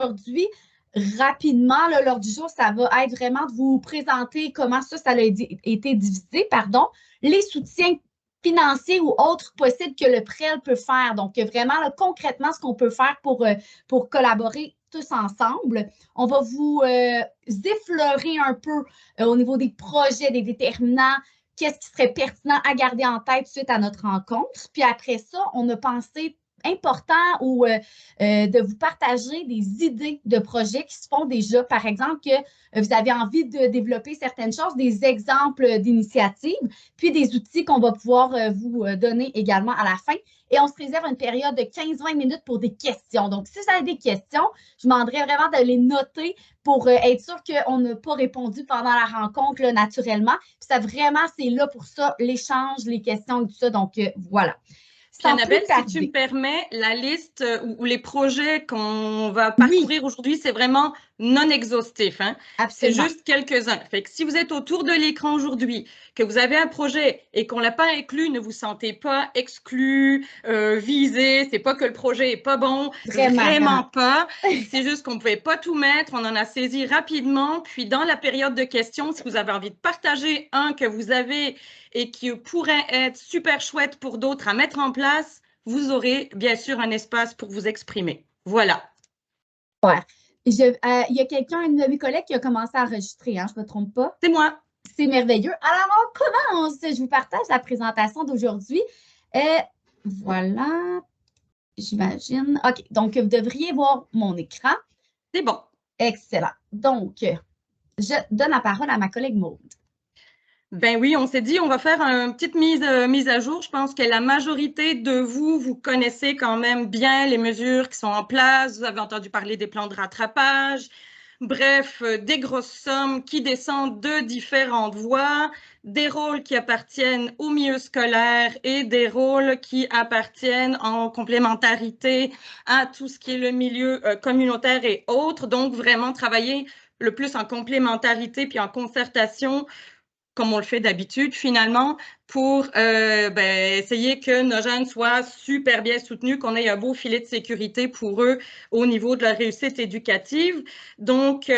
aujourd'hui, rapidement, là, l'ordre du jour, ça va être vraiment de vous présenter comment ça a été divisé, pardon, les soutiens financiers ou autres possibles que le PREL peut faire. Donc, vraiment, là, concrètement, ce qu'on peut faire pour collaborer tous ensemble. On va vous effleurer un peu au niveau des projets, des déterminants, qu'est-ce qui serait pertinent à garder en tête suite à notre rencontre. Puis après ça, on a pensé important ou de vous partager des idées de projets qui se font déjà. Par exemple, que vous avez envie de développer certaines choses, des exemples d'initiatives, puis des outils qu'on va pouvoir vous donner également à la fin. Et on se réserve une période de 15-20 minutes pour des questions. Donc, si vous avez des questions, je vous demanderais vraiment de les noter pour être sûr qu'on n'a pas répondu pendant la rencontre là, naturellement. Puis ça, vraiment, c'est là pour ça, l'échange, les questions et tout ça. Donc, voilà. Puis Annabelle, si tu me permets, la liste ou les projets qu'on va parcourir aujourd'hui, c'est vraiment non exhaustif. Hein? C'est juste quelques-uns. Fait que si vous êtes autour de l'écran aujourd'hui, que vous avez un projet et qu'on ne l'a pas inclus, ne vous sentez pas exclu, visé. C'est pas que le projet n'est pas bon. Vraiment pas. C'est juste qu'on ne pouvait pas tout mettre. On en a saisi rapidement. Puis dans la période de questions, si vous avez envie de partager un que vous avez et qui pourrait être super chouette pour d'autres à mettre en place, vous aurez bien sûr un espace pour vous exprimer. Voilà. Ouais. Il y a quelqu'un, un de mes collègues, qui a commencé à enregistrer, hein, je ne me trompe pas. C'est moi. C'est merveilleux. Alors, on commence. Je vous partage la présentation d'aujourd'hui. Voilà. J'imagine. OK. Donc, vous devriez voir mon écran. C'est bon. Excellent. Donc, je donne la parole à ma collègue Maude. Ben oui, on s'est dit, on va faire une petite mise à jour. Je pense que la majorité de vous, vous connaissez quand même bien les mesures qui sont en place. Vous avez entendu parler des plans de rattrapage. Bref, des grosses sommes qui descendent de différentes voies, des rôles qui appartiennent au milieu scolaire et des rôles qui appartiennent en complémentarité à tout ce qui est le milieu communautaire et autres. Donc, vraiment travailler le plus en complémentarité puis en concertation comme on le fait d'habitude, finalement, pour essayer que nos jeunes soient super bien soutenus, qu'on ait un beau filet de sécurité pour eux au niveau de leur réussite éducative. Donc,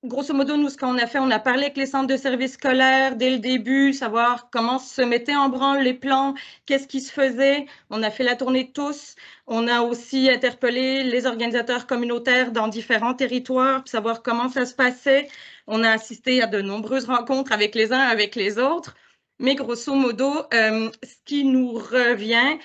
grosso modo, nous, ce qu'on a fait, on a parlé avec les centres de services scolaires dès le début, savoir comment se mettaient en branle les plans, qu'est-ce qui se faisait. On a fait la tournée de tous. On a aussi interpellé les organisateurs communautaires dans différents territoires pour savoir comment ça se passait. On a assisté à de nombreuses rencontres avec les uns, avec les autres. Mais grosso modo, ce qui nous revient,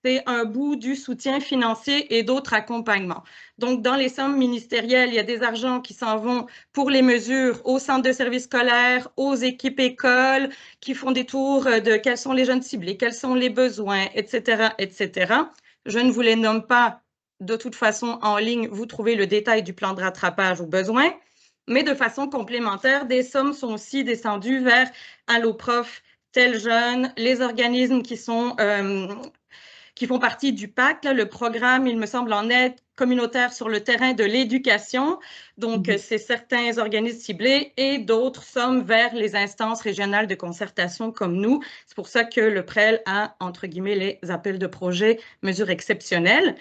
c'est un bout du soutien financier et d'autres accompagnements. Donc, dans les sommes ministérielles, il y a des argents qui s'en vont pour les mesures aux centres de services scolaires, aux équipes écoles, qui font des tours de quels sont les jeunes ciblés, quels sont les besoins, etc., etc. Je ne vous les nomme pas. De toute façon, en ligne, vous trouvez le détail du plan de rattrapage aux besoins. Mais de façon complémentaire, des sommes sont aussi descendues vers Alloprof, Tel Jeune, les organismes qui font partie du PAC, là, le programme, il me semble, en aide communautaire sur le terrain de l'éducation. Donc, c'est certains organismes ciblés et d'autres sommes vers les instances régionales de concertation comme nous. C'est pour ça que le PREL a, entre guillemets, les appels de projets, mesures exceptionnelles.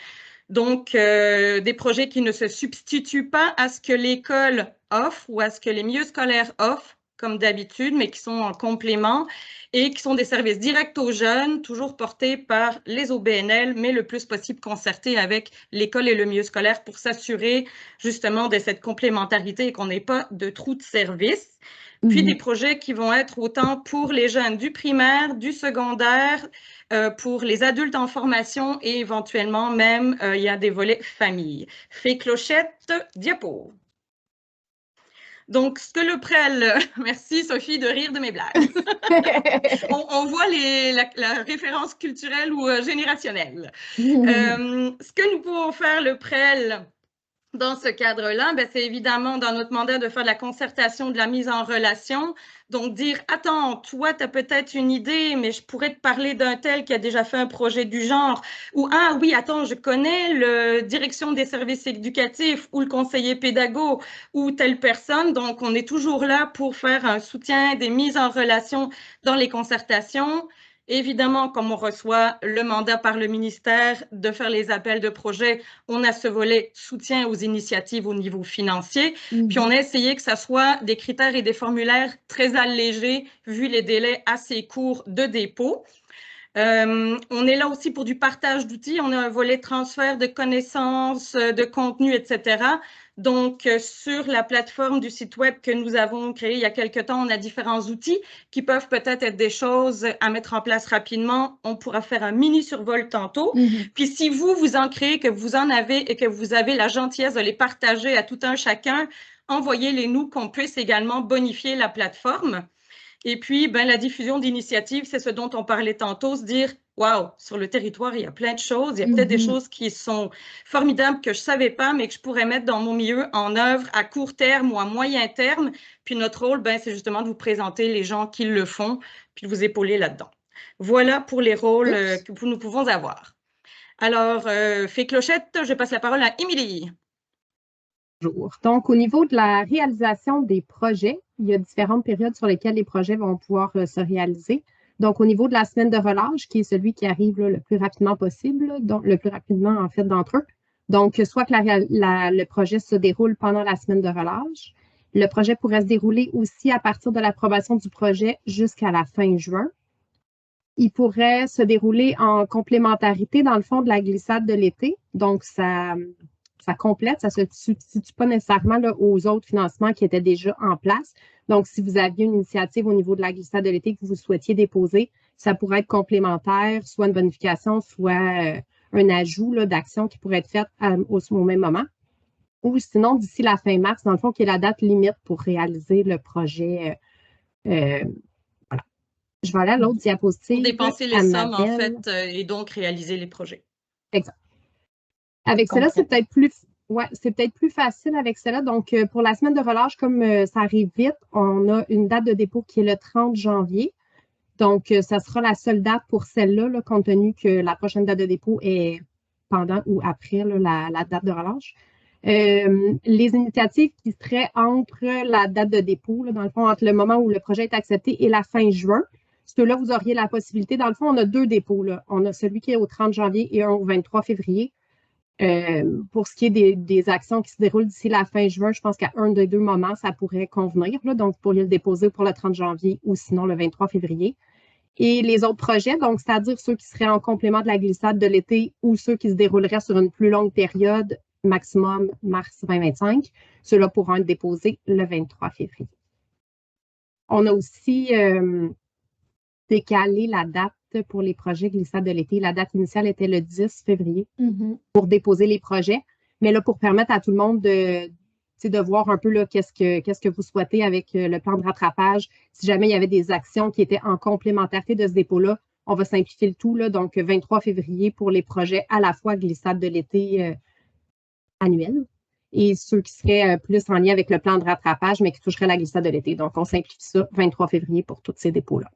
Donc, des projets qui ne se substituent pas à ce que l'école offre ou à ce que les milieux scolaires offrent, comme d'habitude, mais qui sont en complément et qui sont des services directs aux jeunes, toujours portés par les OBNL, mais le plus possible concertés avec l'école et le milieu scolaire pour s'assurer justement de cette complémentarité et qu'on n'ait pas de trou de service. Puis des projets qui vont être autant pour les jeunes du primaire, du secondaire, pour les adultes en formation et éventuellement même, il y a des volets famille. Fée clochette, diapo. Donc, ce que le PREL, merci Sophie de rire de mes blagues. on voit la référence culturelle ou générationnelle. Ce que nous pouvons faire, le PREL, dans ce cadre-là, c'est évidemment dans notre mandat de faire de la concertation, de la mise en relation. Donc, dire, attends, toi, tu as peut-être une idée, mais je pourrais te parler d'un tel qui a déjà fait un projet du genre. Ou, ah oui, attends, je connais la direction des services éducatifs ou le conseiller pédago ou telle personne. Donc, on est toujours là pour faire un soutien, des mises en relation dans les concertations. Évidemment, comme on reçoit le mandat par le ministère de faire les appels de projets, on a ce volet soutien aux initiatives au niveau financier. Puis on a essayé que ça soit des critères et des formulaires très allégés, vu les délais assez courts de dépôt. On est là aussi pour du partage d'outils. On a un volet transfert de connaissances, de contenu, etc. Donc, sur la plateforme du site web que nous avons créé il y a quelque temps, on a différents outils qui peuvent peut-être être des choses à mettre en place rapidement. On pourra faire un mini survol tantôt. Puis, si vous en créez, que vous en avez et que vous avez la gentillesse de les partager à tout un chacun, envoyez-les nous qu'on puisse également bonifier la plateforme. Et puis, la diffusion d'initiatives, c'est ce dont on parlait tantôt, se dire, waouh, sur le territoire, il y a plein de choses. Il y a peut-être des choses qui sont formidables que je ne savais pas, mais que je pourrais mettre dans mon milieu en œuvre à court terme ou à moyen terme. Puis notre rôle, c'est justement de vous présenter les gens qui le font, puis de vous épauler là-dedans. Voilà pour les rôles que nous pouvons avoir. Alors, Fée Clochette, je passe la parole à Émilie. Bonjour. Donc, au niveau de la réalisation des projets, il y a différentes périodes sur lesquelles les projets vont pouvoir se réaliser. Donc, au niveau de la semaine de relâche, qui est celui qui arrive le plus rapidement possible, donc le plus rapidement, en fait, d'entre eux. Donc, soit que le projet se déroule pendant la semaine de relâche. Le projet pourrait se dérouler aussi à partir de l'approbation du projet jusqu'à la fin juin. Il pourrait se dérouler en complémentarité, dans le fond, de la glissade de l'été. Donc, ça complète, ça ne se substitue pas nécessairement là, aux autres financements qui étaient déjà en place. Donc, si vous aviez une initiative au niveau de la glissade de l'été que vous souhaitiez déposer, ça pourrait être complémentaire, soit une bonification, soit un ajout d'action qui pourrait être faite au même moment. Ou sinon, d'ici la fin mars, dans le fond, qui est la date limite pour réaliser le projet. Voilà. Je vais aller à l'autre diapositive. Pour dépenser les sommes, en fait, et donc réaliser les projets. Exact. Avec cela, c'est peut-être plus facile avec cela. Donc, pour la semaine de relâche, comme ça arrive vite, on a une date de dépôt qui est le 30 janvier. Donc, ça sera la seule date pour celle-là, là, compte tenu que la prochaine date de dépôt est pendant ou après là, la date de relâche. Les initiatives qui seraient entre la date de dépôt, là, dans le fond, entre le moment où le projet est accepté et la fin juin, ceux-là, vous auriez la possibilité. Dans le fond, on a deux dépôts. Là. On a celui qui est au 30 janvier et un au 23 février. Pour ce qui est des actions qui se déroulent d'ici la fin juin, je pense qu'à un des deux moments, ça pourrait convenir. Là. Donc, vous pourriez le déposer pour le 30 janvier ou sinon le 23 février. Et les autres projets, donc c'est-à-dire ceux qui seraient en complément de la glissade de l'été ou ceux qui se dérouleraient sur une plus longue période, maximum mars 2025, ceux-là pourront être déposés le 23 février. On a aussi décalé la date pour les projets glissade de l'été. La date initiale était le 10 février pour déposer les projets. Mais là, pour permettre à tout le monde de voir un peu qu'est-ce que vous souhaitez avec le plan de rattrapage. Si jamais il y avait des actions qui étaient en complémentarité de ce dépôt-là, on va simplifier le tout. Là, donc, 23 février pour les projets à la fois glissade de l'été annuel et ceux qui seraient plus en lien avec le plan de rattrapage, mais qui toucheraient la glissade de l'été. Donc, on simplifie ça 23 février pour tous ces dépôts-là.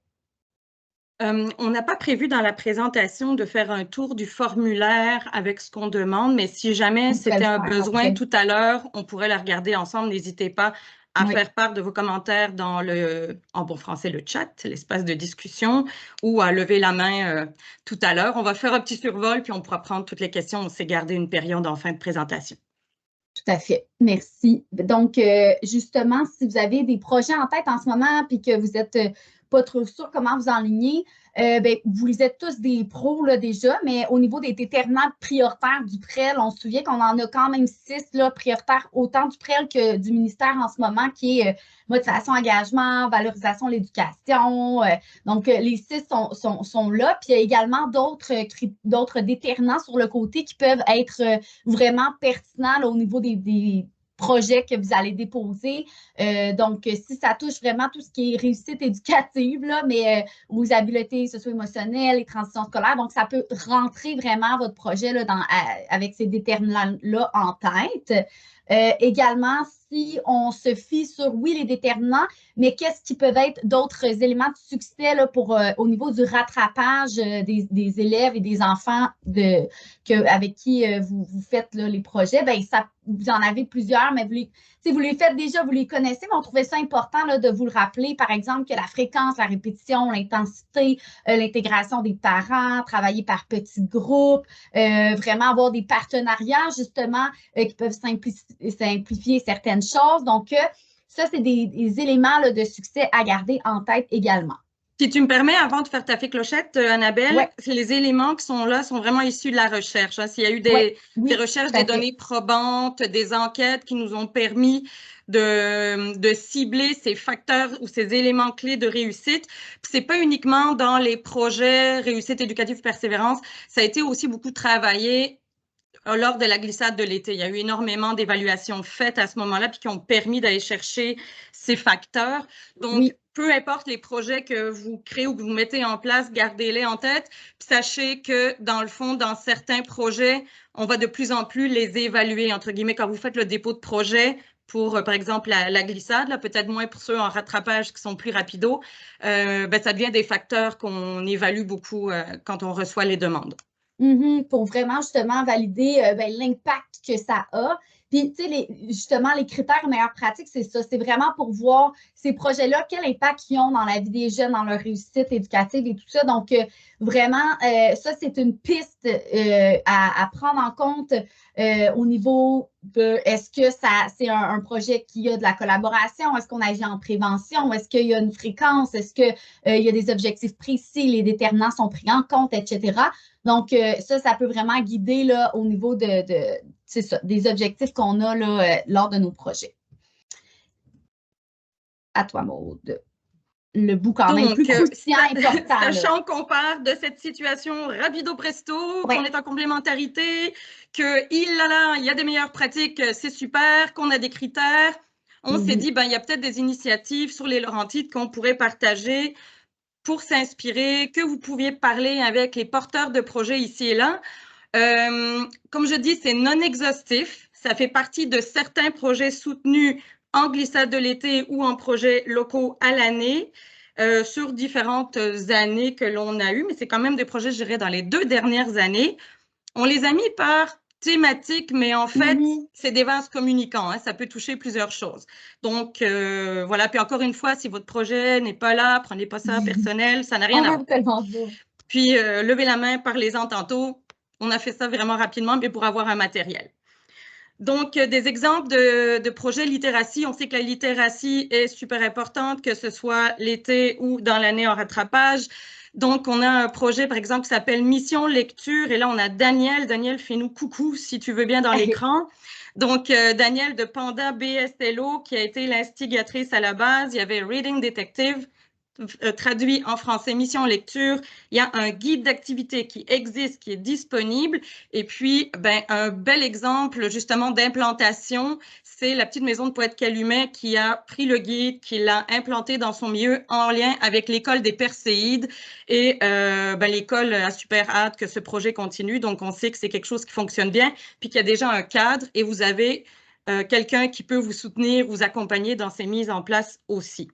On n'a pas prévu dans la présentation de faire un tour du formulaire avec ce qu'on demande, mais si jamais c'était un besoin tout à l'heure, on pourrait la regarder ensemble. N'hésitez pas à faire part de vos commentaires dans en bon français, le chat, l'espace de discussion, ou à lever la main tout à l'heure. On va faire un petit survol, puis on pourra prendre toutes les questions. On s'est gardé une période en fin de présentation. Tout à fait. Merci. Donc, justement, si vous avez des projets en tête en ce moment, puis que vous êtes pas trop sûr comment vous enligner, vous êtes tous des pros là, déjà, mais au niveau des déterminants prioritaires du PREL, on se souvient qu'on en a quand même 6 là, prioritaires, autant du PREL que du ministère en ce moment, qui est motivation, engagement, valorisation, l'éducation. Donc, les 6 sont là. Puis il y a également d'autres déterminants sur le côté qui peuvent être vraiment pertinents là, au niveau des projets que vous allez déposer. Donc, si ça touche vraiment tout ce qui est réussite éducative, là, mais vos habiletés socio-émotionnelles, les transitions scolaires, donc ça peut rentrer vraiment votre projet là, avec ces déterminants-là en tête. Également, si on se fie sur, oui, les déterminants, mais qu'est-ce qui peuvent être d'autres éléments de succès là, pour, au niveau du rattrapage des élèves et des enfants avec qui vous faites là, les projets? Bien, vous en avez plusieurs, mais vous les faites déjà, vous les connaissez, mais on trouvait ça important là, de vous le rappeler. Par exemple, que la fréquence, la répétition, l'intensité, l'intégration des parents, travailler par petits groupes, vraiment avoir des partenariats, justement, qui peuvent simplifier certaines choses. Donc, ça, c'est des éléments là, de succès à garder en tête également. Si tu me permets, avant de faire ta fée clochette, Annabelle, ouais. les éléments qui sont là sont vraiment issus de la recherche. Hein. S'il y a eu des recherches, des données probantes, des enquêtes qui nous ont permis de cibler ces facteurs ou ces éléments clés de réussite. Ce n'est pas uniquement dans les projets réussite éducative persévérance, ça a été aussi beaucoup travaillé lors de la glissade de l'été. Il y a eu énormément d'évaluations faites à ce moment-là puis qui ont permis d'aller chercher ces facteurs. Donc, peu importe les projets que vous créez ou que vous mettez en place, gardez-les en tête. Puis sachez que, dans le fond, dans certains projets, on va de plus en plus les évaluer, entre guillemets, quand vous faites le dépôt de projet pour, par exemple, la glissade, peut-être moins pour ceux en rattrapage qui sont plus rapidos, ça devient des facteurs qu'on évalue beaucoup quand on reçoit les demandes. Pour vraiment, justement, valider l'impact que ça a. Puis, tu sais, justement, les critères meilleures pratiques, c'est ça. C'est vraiment pour voir ces projets-là, quel impact ils ont dans la vie des jeunes, dans leur réussite éducative et tout ça. Donc, vraiment, ça, c'est une piste à prendre en compte au niveau de est-ce que c'est un projet qui a de la collaboration? Est-ce qu'on agit en prévention? Est-ce qu'il y a une fréquence? Est-ce qu'il y a des objectifs précis? Les déterminants sont pris en compte, etc. Donc, ça peut vraiment guider là, au niveau des objectifs qu'on a là, lors de nos projets. À toi, Maude. Le bout quand même plus croustillant, important. Sachant qu'on part de cette situation rapido presto, qu'on est en complémentarité, qu'il y a des meilleures pratiques, c'est super, qu'on a des critères. On s'est dit, il y a peut-être des initiatives sur les Laurentides qu'on pourrait partager pour s'inspirer, que vous pouviez parler avec les porteurs de projets ici et là. Comme je dis, c'est non exhaustif. Ça fait partie de certains projets soutenus en glissade de l'été ou en projets locaux à l'année sur différentes années que l'on a eues, mais c'est quand même des projets, je dirais, dans les 2 dernières années. On les a mis par thématique, mais en fait, c'est des vases communicants. Hein, ça peut toucher plusieurs choses. Donc, voilà. Puis encore une fois, si votre projet n'est pas là, prenez pas ça personnel, ça n'a rien à voir. Puis, levez la main, parlez-en tantôt. On a fait ça vraiment rapidement, mais pour avoir un matériel. Donc, des exemples de projets littératie. On sait que la littératie est super importante, que ce soit l'été ou dans l'année en rattrapage. Donc, on a un projet, par exemple, qui s'appelle Mission Lecture. Et là, on a Danielle. Danielle, fais-nous coucou, si tu veux bien, dans l'écran. Donc, Danielle de Panda BSLO, qui a été l'instigatrice à la base. Il y avait Reading Detective, traduit en français Mission Lecture. Il y a un guide d'activité qui existe, qui est disponible. Et puis, un bel exemple justement d'implantation, c'est la petite maison de Poète Calumet qui a pris le guide, qui l'a implanté dans son milieu en lien avec l'école des Perséides. Et l'école a super hâte que ce projet continue. Donc, on sait que c'est quelque chose qui fonctionne bien, puis qu'il y a déjà un cadre et vous avez quelqu'un qui peut vous soutenir, vous accompagner dans ces mises en place aussi.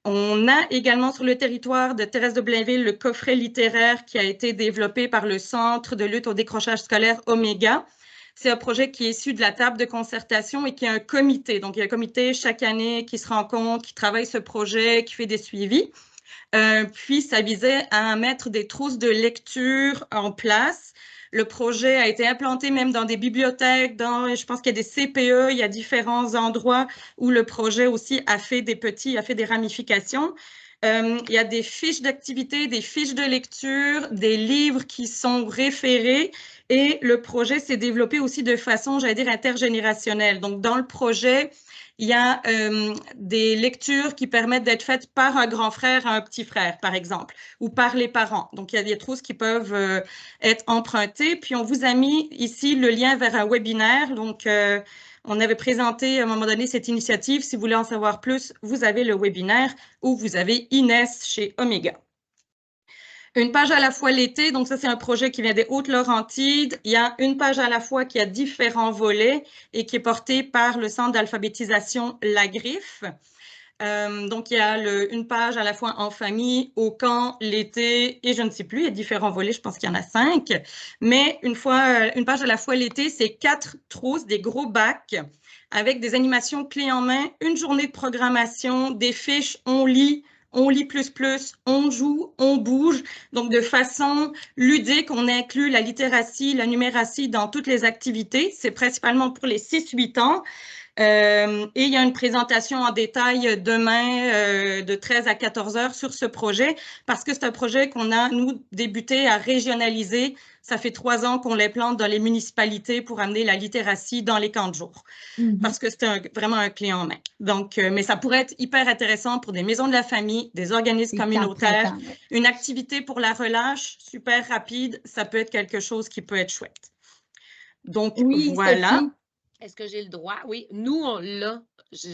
On a également sur le territoire de Thérèse de Blainville le coffret littéraire qui a été développé par le Centre de lutte au décrochage scolaire Oméga. C'est un projet qui est issu de la table de concertation et qui est un comité. Donc, il y a un comité chaque année qui se rencontre, qui travaille ce projet, qui fait des suivis. Puis, ça visait à mettre des trousses de lecture en place. Le projet a été implanté même dans des bibliothèques, je pense qu'il y a des CPE, il y a différents endroits où le projet aussi a fait des ramifications. Il y a des fiches d'activité, des fiches de lecture, des livres qui sont référés et le projet s'est développé aussi de façon, j'allais dire, intergénérationnelle. Donc, dans le projet, il y a des lectures qui permettent d'être faites par un grand frère à un petit frère, par exemple, ou par les parents. Donc, il y a des trousses qui peuvent être empruntées. Puis, on vous a mis ici le lien vers un webinaire. Donc, on avait présenté à un moment donné cette initiative. Si vous voulez en savoir plus, vous avez le webinaire ou vous avez Inès chez Oméga. Une page à la fois l'été, donc ça c'est un projet qui vient des Hautes-Laurentides. Il y a une page à la fois qui a différents volets et qui est portée par le centre d'alphabétisation La Griffe. Donc il y a une page à la fois en famille, au camp, l'été et je ne sais plus, il y a différents volets, je pense qu'il y en a 5. Mais une page à la fois l'été, c'est 4 trousses, des gros bacs avec des animations clés en main, une journée de programmation, des fiches, on lit plus, on joue, on bouge. Donc, de façon ludique, on inclut la littératie, la numératie dans toutes les activités. C'est principalement pour les 6-8 ans. Et il y a une présentation en détail demain de 13 à 14 heures sur ce projet parce que c'est un projet qu'on a, nous, débuté à régionaliser. Ça fait 3 ans qu'on l'implante dans les municipalités pour amener la littératie dans les camps de jour parce que c'est vraiment un clé en main. Donc, mais ça pourrait être hyper intéressant pour des maisons de la famille, des organismes communautaires, une activité pour la relâche super rapide, ça peut être quelque chose qui peut être chouette. Donc, voilà. Sophie. Est-ce que j'ai le droit? Oui, nous, on l'a.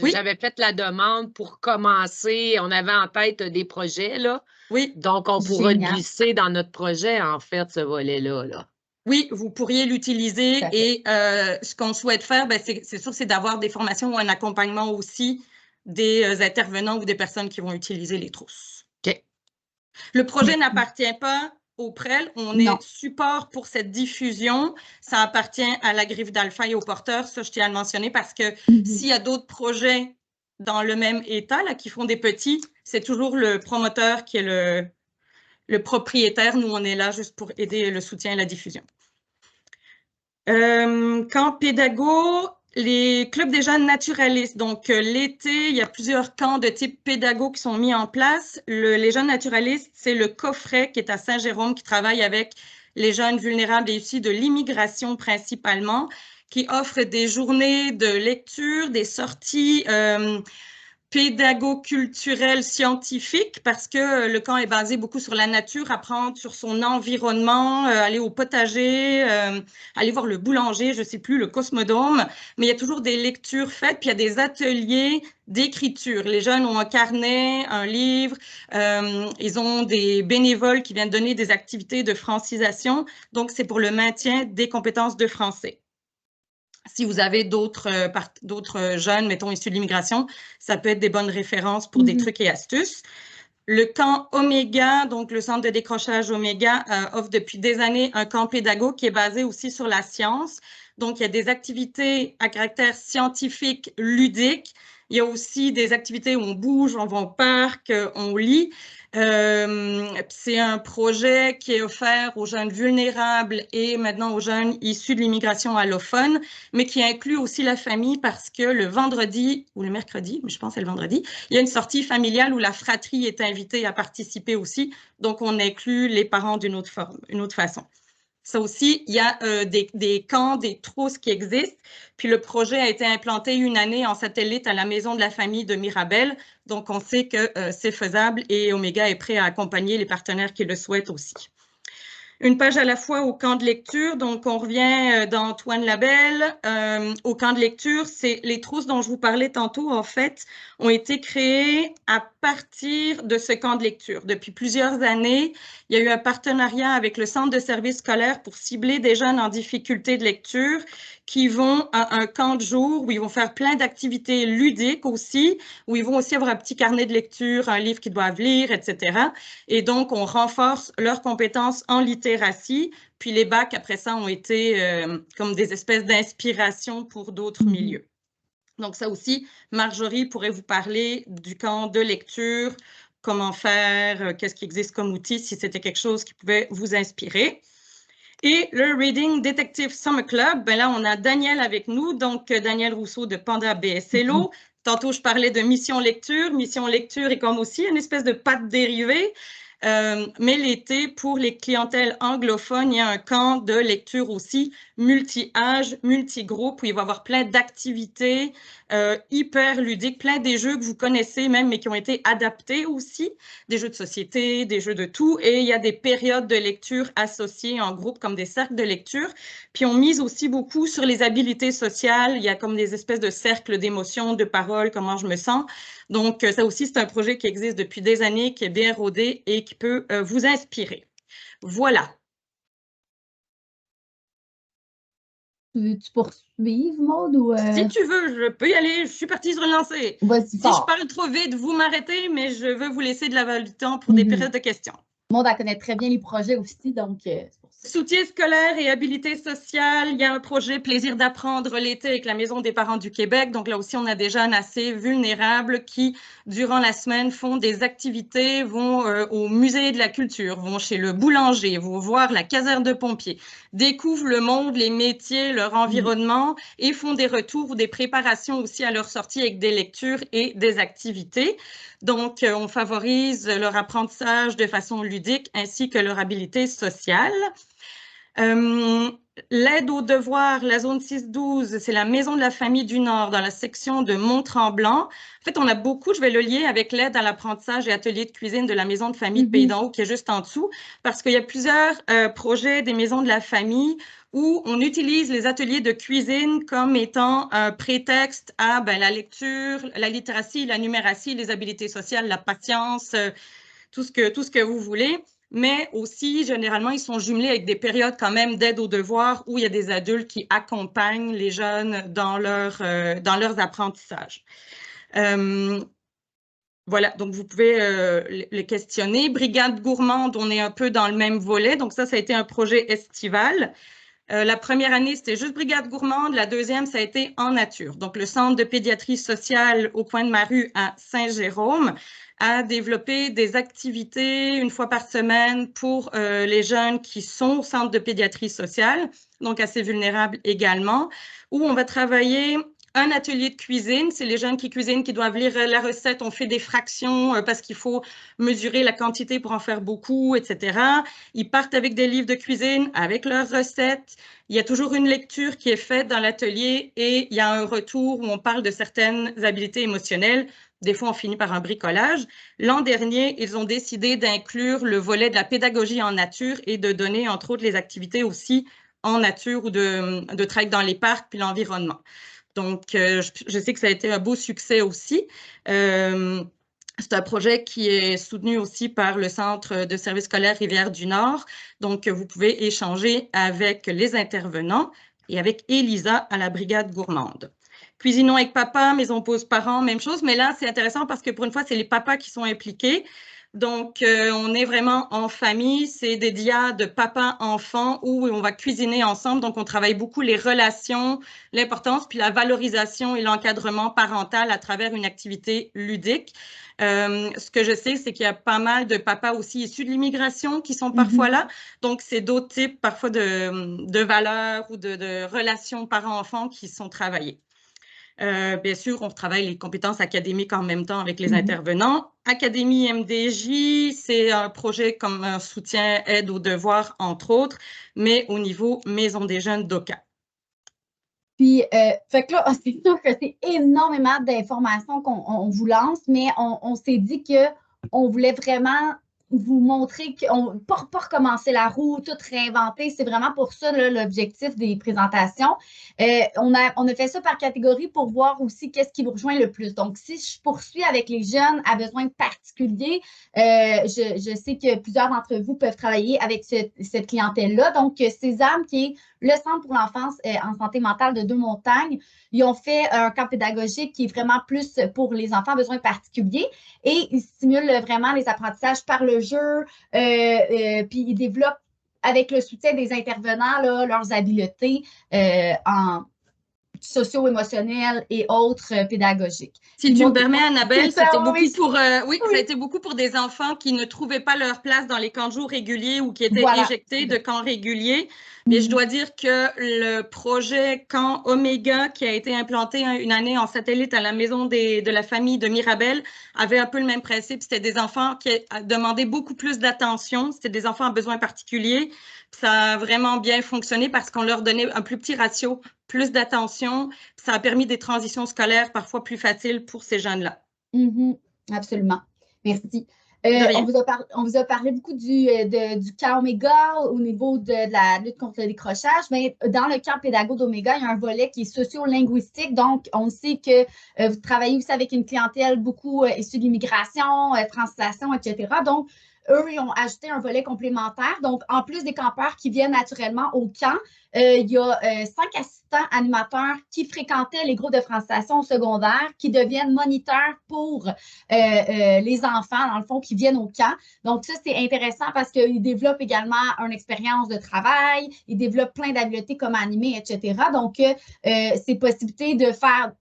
Oui. J'avais fait la demande pour commencer. On avait en tête des projets, là. Oui. Donc, on pourra glisser dans notre projet, en fait, ce volet-là. Là. Oui, vous pourriez l'utiliser et ce qu'on souhaite faire, c'est sûr, c'est d'avoir des formations ou un accompagnement aussi des intervenants ou des personnes qui vont utiliser les trousses. OK. Le projet n'appartient pas au PREL, on est support pour cette diffusion. Ça appartient à la Griffe d'Alpha et aux porteurs, ça je tiens à le mentionner parce que s'il y a d'autres projets dans le même état là, qui font des petits, c'est toujours le promoteur qui est le propriétaire. Nous, on est là juste pour aider le soutien et la diffusion. Camp pédago, les clubs des jeunes naturalistes. Donc, l'été, il y a plusieurs camps de type pédago qui sont mis en place. Les jeunes naturalistes, c'est le coffret qui est à Saint-Jérôme, qui travaille avec les jeunes vulnérables et issus de l'immigration principalement, qui offre des journées de lecture, des sorties pédago-culturel scientifique parce que le camp est basé beaucoup sur la nature, apprendre sur son environnement, aller au potager, aller voir le boulanger, je ne sais plus, le cosmodome, mais il y a toujours des lectures faites, puis il y a des ateliers d'écriture. Les jeunes ont un carnet, un livre, ils ont des bénévoles qui viennent donner des activités de francisation, donc c'est pour le maintien des compétences de français. Si vous avez d'autres jeunes, mettons, issus de l'immigration, ça peut être des bonnes références pour des trucs et astuces. Le camp Oméga, donc le centre de décrochage Oméga, offre depuis des années un camp pédago qui est basé aussi sur la science. Donc, il y a des activités à caractère scientifique, ludique. Il y a aussi des activités où on bouge, on va au parc, on lit. C'est un projet qui est offert aux jeunes vulnérables et maintenant aux jeunes issus de l'immigration allophone, mais qui inclut aussi la famille parce que le vendredi ou le mercredi, mais je pense que c'est le vendredi, il y a une sortie familiale où la fratrie est invitée à participer aussi. Donc, on inclut les parents d'une autre forme, une autre façon. Ça aussi, il y a des camps, des trousses qui existent. Puis le projet a été implanté une année en satellite à la Maison de la famille de Mirabel. Donc, on sait que c'est faisable et Oméga est prêt à accompagner les partenaires qui le souhaitent aussi. Une page à la fois au camp de lecture. Donc, on revient dans Antoine Labelle. Au camp de lecture, c'est les trousses dont je vous parlais tantôt, en fait, ont été créées à partir de ce camp de lecture. Depuis plusieurs années, il y a eu un partenariat avec le centre de services scolaires pour cibler des jeunes en difficulté de lecture qui vont à un camp de jour où ils vont faire plein d'activités ludiques aussi, où ils vont aussi avoir un petit carnet de lecture, un livre qu'ils doivent lire, etc. Et donc, on renforce leurs compétences en littératie. Puis les bacs, après ça, ont été comme des espèces d'inspiration pour d'autres milieux. Donc, ça aussi, Marjorie pourrait vous parler du camp de lecture, comment faire, qu'est-ce qui existe comme outil, si c'était quelque chose qui pouvait vous inspirer. Et le Reading Detective Summer Club, ben là, on a Daniel avec nous, donc Daniel Rousseau de Panda BSLO. Tantôt, je parlais de Mission Lecture. Mission Lecture est comme aussi une espèce de patte dérivée. Mais l'été, pour les clientèles anglophones, il y a un camp de lecture aussi, multi-âge, multi-groupe, où il va y avoir plein d'activités hyper ludiques, plein des jeux que vous connaissez même, mais qui ont été adaptés aussi, des jeux de société, des jeux de tout, et il y a des périodes de lecture associées en groupe, comme des cercles de lecture. Puis on mise aussi beaucoup sur les habiletés sociales, il y a comme des espèces de cercles d'émotions, de paroles, comment je me sens. Donc, ça aussi, c'est un projet qui existe depuis des années, qui est bien rodé et qui peut vous inspirer. Voilà. Tu poursuives, Maud, ou… Si tu veux, je peux y aller. Je suis partie sur une lancée. Vas-y Si je fort. parle trop vite, vous m'arrêtez, mais je veux vous laisser du temps pour des périodes de questions. Maud, elle connaît très bien les projets aussi, donc c'est pour ça. Soutien scolaire et habilité sociale, il y a un projet Plaisir d'apprendre l'été avec la Maison des parents du Québec. Donc là aussi, on a des jeunes assez vulnérables qui, durant la semaine, font des activités, vont au musée de la culture, vont chez le boulanger, vont voir la caserne de pompiers, découvrent le monde, les métiers, leur environnement et font des retours ou des préparations aussi à leur sortie avec des lectures et des activités. Donc, on favorise leur apprentissage de façon ludique ainsi que leur habilité sociale. L'aide aux devoirs, la zone 6-12, c'est la Maison de la famille du Nord dans la section de Mont-Tremblant. En fait, on a beaucoup, je vais le lier avec l'aide à l'apprentissage et ateliers de cuisine de la Maison de famille de Pays d'en Haut qui est juste en dessous, parce qu'il y a plusieurs projets des maisons de la famille où on utilise les ateliers de cuisine comme étant un prétexte à la lecture, la littératie, la numératie, les habiletés sociales, la patience, tout ce que vous voulez. Mais aussi, généralement, ils sont jumelés avec des périodes quand même d'aide aux devoirs où il y a des adultes qui accompagnent les jeunes dans leurs apprentissages. Voilà, donc vous pouvez les questionner. Brigade gourmande, on est un peu dans le même volet. Donc ça a été un projet estival. La première année, c'était juste Brigade gourmande. La deuxième, ça a été en nature. Donc, le Centre de pédiatrie sociale au coin de ma rue à Saint-Jérôme a développé des activités une fois par semaine pour les jeunes qui sont au centre de pédiatrie sociale, donc assez vulnérables également, où on va travailler un atelier de cuisine. C'est les jeunes qui cuisinent qui doivent lire la recette. On fait des fractions parce qu'il faut mesurer la quantité pour en faire beaucoup, etc. Ils partent avec des livres de cuisine, avec leurs recettes. Il y a toujours une lecture qui est faite dans l'atelier et il y a un retour où on parle de certaines habiletés émotionnelles. Des fois, on finit par un bricolage. L'an dernier, ils ont décidé d'inclure le volet de la pédagogie en nature et de donner, entre autres, les activités aussi en nature ou de travail dans les parcs puis l'environnement. Donc, je sais que ça a été un beau succès aussi. C'est un projet qui est soutenu aussi par le Centre de services scolaires Rivière-du-Nord. Donc, vous pouvez échanger avec les intervenants et avec Elisa à la Brigade gourmande. Cuisinons avec papa, maison pause parents, même chose. Mais là, c'est intéressant parce que pour une fois, c'est les papas qui sont impliqués. Donc, on est vraiment en famille. C'est des dias de papa-enfant où on va cuisiner ensemble. Donc, on travaille beaucoup les relations, l'importance, puis la valorisation et l'encadrement parental à travers une activité ludique. Ce que je sais, c'est qu'il y a pas mal de papas aussi issus de l'immigration qui sont parfois là. Donc, c'est d'autres types parfois de valeurs ou de relations parents-enfants qui sont travaillées. Bien sûr, on travaille les compétences académiques en même temps avec les intervenants. Académie MDJ, c'est un projet comme un soutien aide aux devoirs, entre autres, mais au niveau Maison des jeunes d'Oka. Puis, fait que là, c'est sûr que c'est énormément d'informations qu'on vous lance, mais on s'est dit qu'on voulait vraiment vous montrer qu'on ne pas recommencer la roue, tout réinventer. C'est vraiment pour ça l'objectif des présentations. On a fait ça par catégorie pour voir aussi qu'est-ce qui vous rejoint le plus. Donc, si je poursuis avec les jeunes à besoins particuliers, je sais que plusieurs d'entre vous peuvent travailler avec cette clientèle-là. Donc, Sésame, qui est le Centre pour l'enfance en santé mentale de Deux-Montagnes, ils ont fait un camp pédagogique qui est vraiment plus pour les enfants à besoins particuliers et ils stimulent vraiment les apprentissages par le jeu, puis ils développent avec le soutien des intervenants là, leurs habiletés en socio-émotionnelles et autres pédagogiques. Si tu me permets, Annabelle, ça a été beaucoup pour des enfants qui ne trouvaient pas leur place dans les camps de jour réguliers ou qui étaient éjectés de camps réguliers. Mais je dois dire que le projet Camp Oméga, qui a été implanté une année en satellite à la maison de la famille de Mirabel, avait un peu le même principe. C'était des enfants qui demandaient beaucoup plus d'attention. C'était des enfants à besoins particuliers. Ça a vraiment bien fonctionné parce qu'on leur donnait un plus petit ratio, plus d'attention. Ça a permis des transitions scolaires parfois plus faciles pour ces jeunes-là. Absolument. Merci. On vous a parlé beaucoup du camp Oméga au niveau de la lutte contre le décrochage, mais dans le camp pédago d'Oméga, il y a un volet qui est socio-linguistique. Donc, on sait que vous travaillez aussi avec une clientèle beaucoup issue de l'immigration, translation, etc. Donc, eux, ils ont ajouté un volet complémentaire. Donc, en plus des campeurs qui viennent naturellement au camp, il y a 5 assistants animateurs qui fréquentaient les groupes de francisation au secondaire, qui deviennent moniteurs pour les enfants, dans le fond, qui viennent au camp. Donc, ça, c'est intéressant parce qu'ils développent également une expérience de travail, ils développent plein d'habiletés comme animer, etc. Donc, c'est possibilité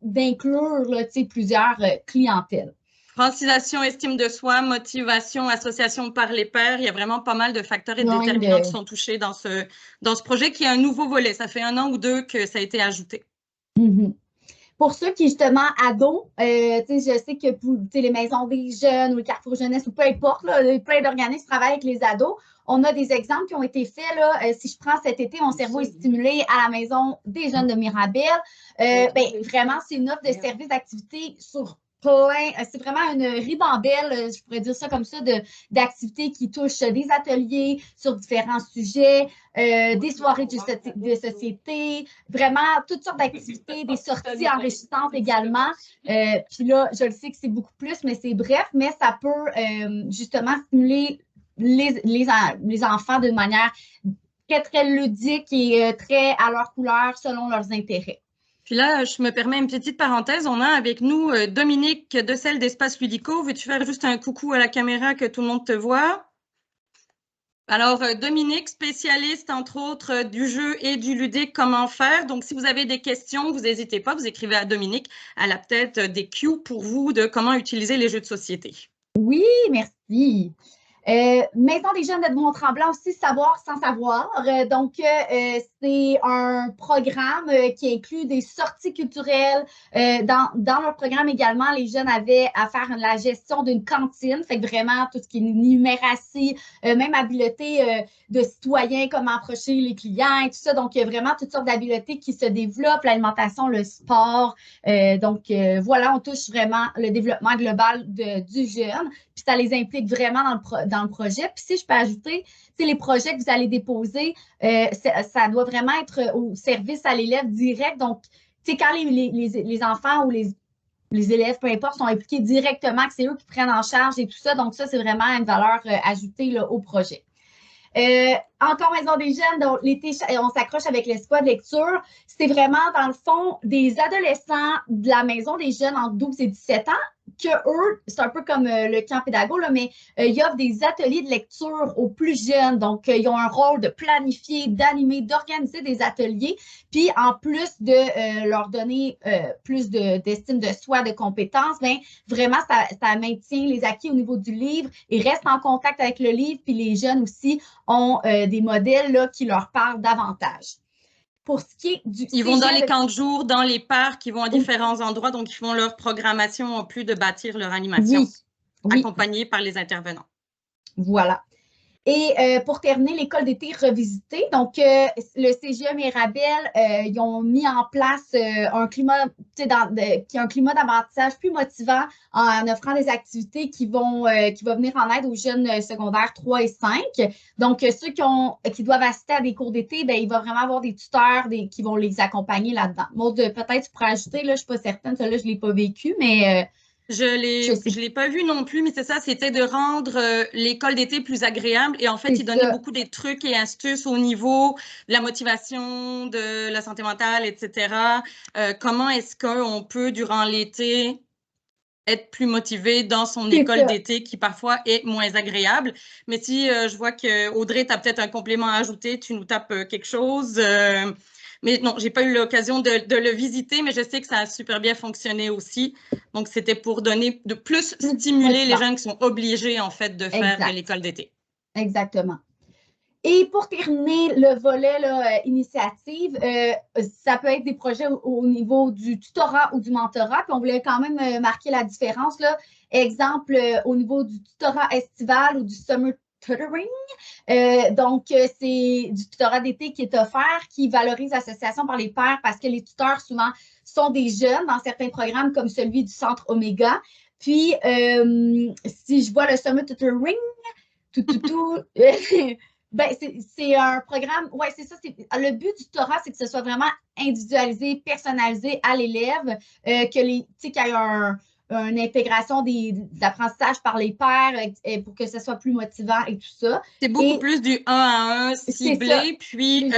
d'inclure plusieurs clientèles. Francisation, estime de soi, motivation, association par les pairs. Il y a vraiment pas mal de facteurs et déterminants qui sont touchés dans ce projet qui est un nouveau volet. Ça fait 1 an ou 2 que ça a été ajouté. Mm-hmm. Pour ceux qui, justement, ados, je sais que pour les maisons des jeunes ou le Carrefour Jeunesse ou peu importe, là, plein d'organismes travaillent avec les ados. On a des exemples qui ont été faits. Là, si je prends cet été, mon cerveau est stimulé à la maison des jeunes de Mirabel. Vraiment, c'est une offre de services d'activité sur plein. C'est vraiment une ribambelle, je pourrais dire ça comme ça, d'activités qui touchent des ateliers sur différents sujets, des soirées de société, vraiment toutes sortes d'activités, des sorties enrichissantes également. Puis là, je le sais que c'est beaucoup plus, mais c'est bref, mais ça peut justement stimuler les enfants d'une manière très, très ludique et très à leur couleur selon leurs intérêts. Puis là, je me permets une petite parenthèse. On a avec nous Dominique Decelle d'Espace Ludico. Veux-tu faire juste un coucou à la caméra que tout le monde te voit? Alors, Dominique, spécialiste, entre autres, du jeu et du ludique, comment faire. Donc, si vous avez des questions, vous n'hésitez pas, vous écrivez à Dominique. Elle a peut-être des cues pour vous de comment utiliser les jeux de société. Oui, merci. Maison des jeunes de Mont-Tremblant aussi, savoir sans savoir. Donc, c'est un programme qui inclut des sorties culturelles. Dans leur programme également, les jeunes avaient à faire la gestion d'une cantine. Fait que vraiment, tout ce qui est numératie, même habileté de citoyens, comment approcher les clients et tout ça. Donc, il y a vraiment toutes sortes d'habiletés qui se développent, l'alimentation, le sport. Voilà, on touche vraiment le développement global du jeune. Puis ça les implique vraiment dans le projet. Puis si je peux ajouter, les projets que vous allez déposer, ça doit vraiment être au service à l'élève direct. Donc, quand les enfants ou les élèves, peu importe, sont impliqués directement, que c'est eux qui prennent en charge et tout ça. Donc, ça, c'est vraiment une valeur ajoutée là, au projet. Encore Maison des jeunes, donc l'été, on s'accroche avec l'espoir de lecture. C'est vraiment, dans le fond, des adolescents de la Maison des jeunes entre 12 et 17 ans que eux, c'est un peu comme le camp pédago, là, mais ils offrent des ateliers de lecture aux plus jeunes. Donc, ils ont un rôle de planifier, d'animer, d'organiser des ateliers. Puis, en plus de leur donner plus d'estime de soi, de compétences, bien, vraiment, ça maintient les acquis au niveau du livre et reste en contact avec le livre. Puis, les jeunes aussi ont des modèles là, qui leur parlent davantage. Pour ce qui est ils vont dans les camps de jour, dans les parcs, ils vont à différents endroits, donc ils font leur programmation en plus de bâtir leur animation, accompagnés par les intervenants. Voilà. Et pour terminer, l'école d'été revisitée. Donc, le CGE Mirabel, ils ont mis en place un climat, qui est un climat d'apprentissage plus motivant en offrant des activités qui vont venir en aide aux jeunes secondaires 3 et 5. Donc, ceux qui doivent assister à des cours d'été, ben, il va vraiment avoir des tuteurs qui vont les accompagner là-dedans. Maud, peut-être tu pourrais ajouter, là, je ne suis pas certaine, ça là, je ne l'ai pas vécu, mais je l'ai pas vu non plus, mais c'est ça, c'était de rendre l'école d'été plus agréable. Et en fait, ils donnaient beaucoup des trucs et astuces au niveau de la motivation, de la santé mentale, etc. Comment est-ce qu'on peut, durant l'été, être plus motivé dans son école d'été qui parfois est moins agréable. Mais si je vois que Audrey, tu as peut-être un complément à ajouter, tu nous tapes quelque chose. Mais non, j'ai pas eu l'occasion de le visiter, mais je sais que ça a super bien fonctionné aussi. Donc, c'était pour donner de plus stimuler les jeunes qui sont obligés, en fait, de faire l'école d'été. Exactement. Et pour terminer le volet là, initiative, ça peut être des projets au niveau du tutorat ou du mentorat. Puis on voulait quand même marquer la différence. Là. Exemple, au niveau du tutorat estival ou du summer tutoring. Donc, c'est du tutorat d'été qui est offert, qui valorise l'association par les pairs parce que les tuteurs, souvent, sont des jeunes dans certains programmes comme celui du Centre Oméga. Puis, si je vois le summer tutoring, ben, c'est un programme, oui, c'est ça. Le but du tutorat, c'est que ce soit vraiment individualisé, personnalisé à l'élève, qu'il y ait une intégration de l'apprentissage par les pairs pour que ce soit plus motivant et tout ça. C'est beaucoup plus du 1 à 1 ciblé. Puis,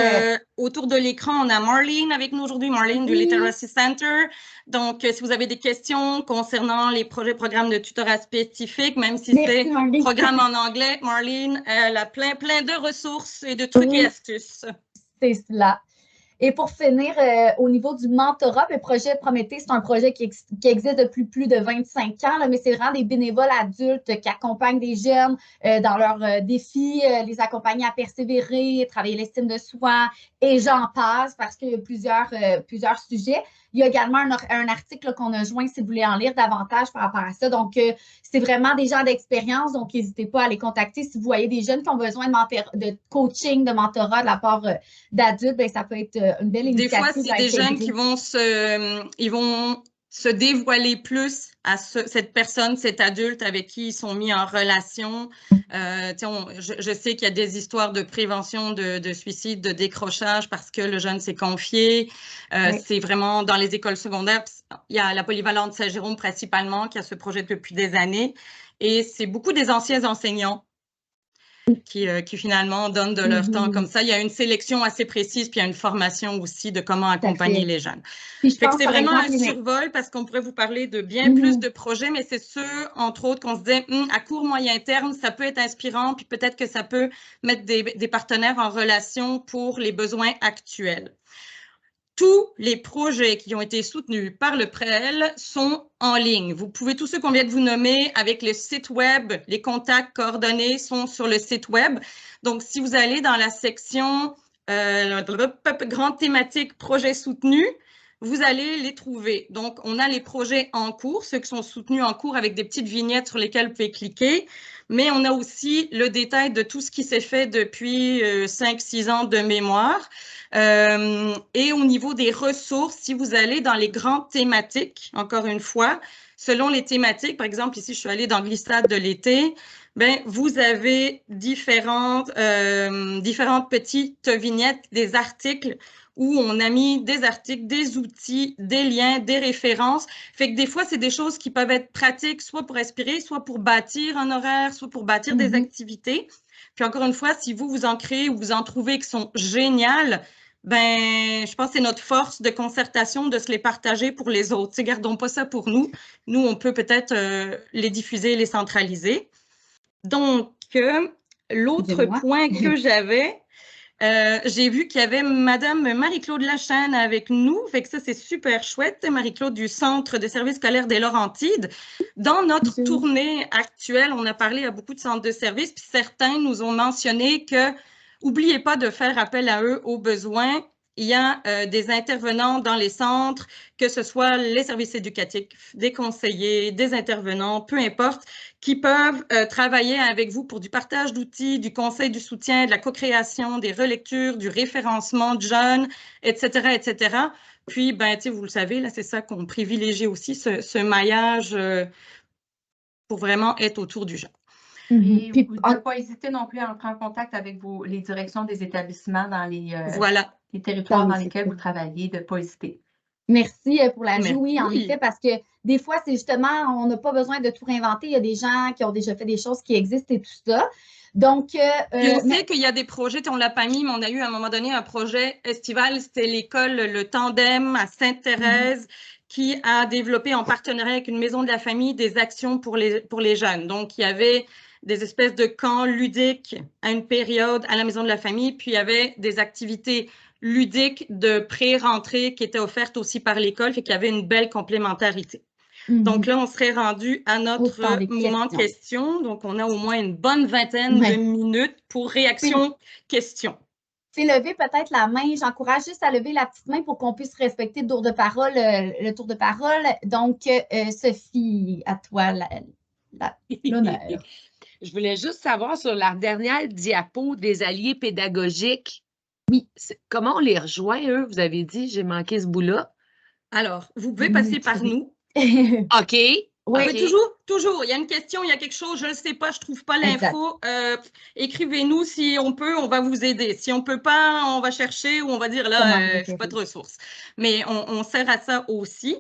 autour de l'écran, on a Marlene avec nous aujourd'hui, Marlene du Literacy Center. Donc, si vous avez des questions concernant les programmes de tutorat spécifiques, même si c'est programme en anglais, Marlene, elle a plein de ressources et de trucs et astuces. C'est cela. Et pour finir, au niveau du mentorat, le projet Prométhée, c'est un projet qui existe depuis plus de 25 ans, là, mais c'est vraiment des bénévoles adultes qui accompagnent des jeunes dans leurs défis, les accompagner à persévérer, travailler l'estime de soi, et j'en passe parce qu'il y a plusieurs sujets. Il y a également un article qu'on a joint si vous voulez en lire davantage par rapport à ça. Donc, c'est vraiment des gens d'expérience, donc n'hésitez pas à les contacter. Si vous voyez des jeunes qui ont besoin de coaching, de mentorat de la part d'adultes, bien, ça peut être une belle initiative. Des fois, c'est des jeunes qui vont se dévoiler plus à cette personne, cet adulte avec qui ils sont mis en relation. Je sais qu'il y a des histoires de prévention de suicide, de décrochage parce que le jeune s'est confié. C'est vraiment dans les écoles secondaires. Il y a la polyvalente Saint-Jérôme principalement qui a ce projet depuis des années. Et c'est beaucoup des anciens enseignants qui finalement donnent de leur temps comme ça. Il y a une sélection assez précise, puis il y a une formation aussi de comment accompagner les jeunes. C'est vraiment un survol parce qu'on pourrait vous parler de bien plus de projets, mais c'est ceux, entre autres, qu'on se disait à court, moyen terme, ça peut être inspirant, puis peut-être que ça peut mettre des partenaires en relation pour les besoins actuels. Tous les projets qui ont été soutenus par le PREL sont en ligne. Vous pouvez, tous ceux qu'on vient de vous nommer, avec le site web, les contacts coordonnés sont sur le site web. Donc, si vous allez dans la section grande thématique projets soutenus, vous allez les trouver. Donc, on a les projets en cours, ceux qui sont soutenus en cours avec des petites vignettes sur lesquelles vous pouvez cliquer. Mais on a aussi le détail de tout ce qui s'est fait depuis 5-6 ans de mémoire. Et au niveau des ressources, si vous allez dans les grandes thématiques, encore une fois, selon les thématiques, par exemple, ici, je suis allée dans Glissade de l'été, ben, vous avez différentes petites vignettes, des articles où on a mis des articles, des outils, des liens, des références. Fait que des fois, c'est des choses qui peuvent être pratiques, soit pour inspirer, soit pour bâtir un horaire, soit pour bâtir des activités. Puis encore une fois, si vous en créez ou vous en trouvez qui sont géniales, ben, je pense que c'est notre force de concertation de se les partager pour les autres. T'sais, gardons pas ça pour nous. Nous, on peut peut-être les diffuser, les centraliser. Donc, l'autre point que j'avais, j'ai vu qu'il y avait Madame Marie-Claude Lachaine avec nous. Fait que ça, c'est super chouette. Marie-Claude du Centre de services scolaires des Laurentides. Dans notre tournée actuelle, on a parlé à beaucoup de centres de services, puis certains nous ont mentionné que n'oubliez pas de faire appel à eux aux besoins. Il y a des intervenants dans les centres, que ce soit les services éducatifs, des conseillers, des intervenants, peu importe, qui peuvent travailler avec vous pour du partage d'outils, du conseil, du soutien, de la co-création, des relectures, du référencement de jeunes, etc., etc. Puis, ben, vous le savez, là, c'est ça qu'on privilégie aussi, ce maillage pour vraiment être autour du jeune. Et vous ne devez pas hésiter non plus à entrer en contact avec les directions des établissements dans les territoires dans lesquels vous travaillez, de ne pas hésiter. Merci pour l'ajout, oui, en effet, parce que des fois, c'est justement, on n'a pas besoin de tout réinventer. Il y a des gens qui ont déjà fait des choses qui existent et tout ça. Donc, on sait qu'il y a des projets, on ne l'a pas mis, mais on a eu à un moment donné un projet estival, c'était l'école Le Tandem à Sainte-Thérèse, qui a développé en partenariat avec une maison de la famille des actions pour les jeunes. Donc, il y avait des espèces de camps ludiques à une période à la maison de la famille, puis il y avait des activités ludiques de pré-rentrée qui étaient offertes aussi par l'école, fait qu'il y avait une belle complémentarité. Donc là, on serait rendu à notre moment question. Donc, on a au moins une bonne vingtaine de minutes pour réaction-question. C'est lever peut-être la main. J'encourage juste à lever la petite main pour qu'on puisse respecter le tour de parole. Donc, Sophie, à toi l'honneur. Je voulais juste savoir sur la dernière diapo des alliés pédagogiques. Oui. Comment on les rejoint, eux? Vous avez dit, j'ai manqué ce bout-là. Alors, vous pouvez passer par nous. OK. Oui. Toujours. Il y a une question, il y a quelque chose, je ne sais pas, je ne trouve pas l'info. Écrivez-nous si on peut, on va vous aider. Si on ne peut pas, on va chercher ou on va dire là, je n'ai pas de ressources. Mais on sert à ça aussi.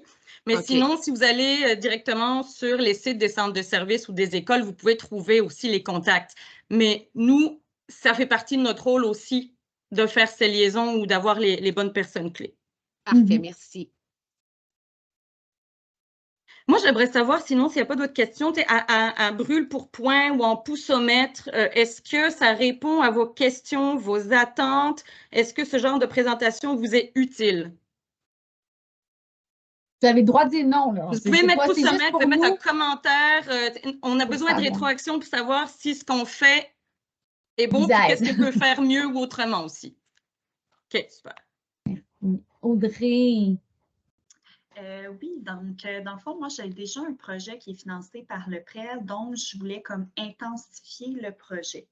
Mais sinon, si vous allez directement sur les sites des centres de services ou des écoles, vous pouvez trouver aussi les contacts. Mais nous, ça fait partie de notre rôle aussi de faire ces liaisons ou d'avoir les bonnes personnes clés. Parfait, merci. Moi, j'aimerais savoir, sinon, s'il n'y a pas d'autres questions, à brûle pour point ou en poussomètre, est-ce que ça répond à vos questions, vos attentes? Est-ce que ce genre de présentation vous est utile? Vous avez le droit de dire non. Là. Vous pouvez mettre poussomètre, vous pouvez mettre un commentaire. On a besoin de rétroaction pour savoir si ce qu'on fait est bon, puis qu'est-ce qu'on peut faire mieux ou autrement aussi. OK, super. Audrey. Oui, donc, dans le fond, moi, j'ai déjà un projet qui est financé par le PREL, donc je voulais comme intensifier le projet.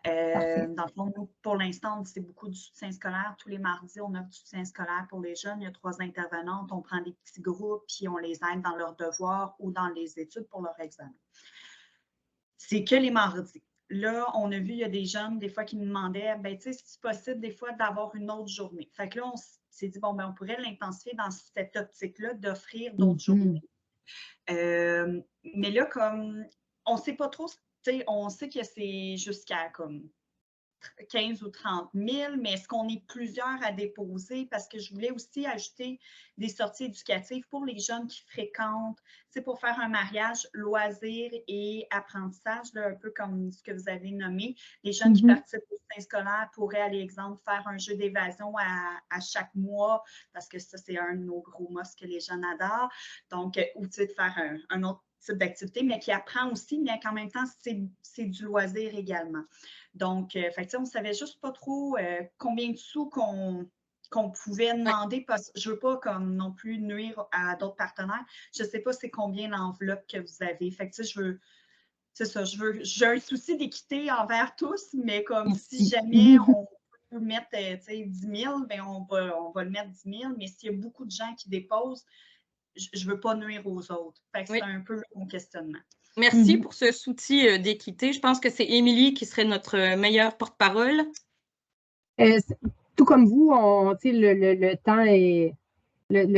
Dans le fond, nous, pour l'instant, c'est beaucoup du soutien scolaire. Tous les mardis, on offre du soutien scolaire pour les jeunes. Il y a 3 intervenantes. On prend des petits groupes, puis on les aide dans leurs devoirs ou dans les études pour leur examen. C'est que les mardis. Là, on a vu, il y a des jeunes, des fois, qui me demandaient, ben, tu sais, si c'est possible, des fois, d'avoir une autre journée. Fait que là, on s'est dit, bon, ben, on pourrait l'intensifier dans cette optique-là, d'offrir d'autres journées. Mais là, comme, on ne sait pas trop, tu sais, on sait que c'est jusqu'à, comme, 15 ou 30 000, mais est-ce qu'on est plusieurs à déposer? Parce que je voulais aussi ajouter des sorties éducatives pour les jeunes qui fréquentent, c'est pour faire un mariage, loisirs et apprentissage, là, un peu comme ce que vous avez nommé. Les jeunes qui participent au soutien scolaire pourraient, à l'exemple, faire un jeu d'évasion à chaque mois, parce que ça, c'est un de nos gros mots que les jeunes adorent. Donc, ou tu sais, de faire un autre type d'activité, mais qui apprend aussi, mais qu'en même temps, c'est du loisir également. Donc, on ne savait juste pas trop combien de sous qu'on pouvait demander, parce que je ne veux pas comme non plus nuire à d'autres partenaires. Je ne sais pas c'est combien l'enveloppe que vous avez. Fait que, j'ai un souci d'équité envers tous, mais comme si jamais on peut mettre 10 000, bien, on va le mettre 10 000, mais s'il y a beaucoup de gens qui déposent, je ne veux pas nuire aux autres. Fait que c'est un peu mon questionnement. Merci pour ce soutien d'équité. Je pense que c'est Émilie qui serait notre meilleure porte-parole. Tout comme vous, le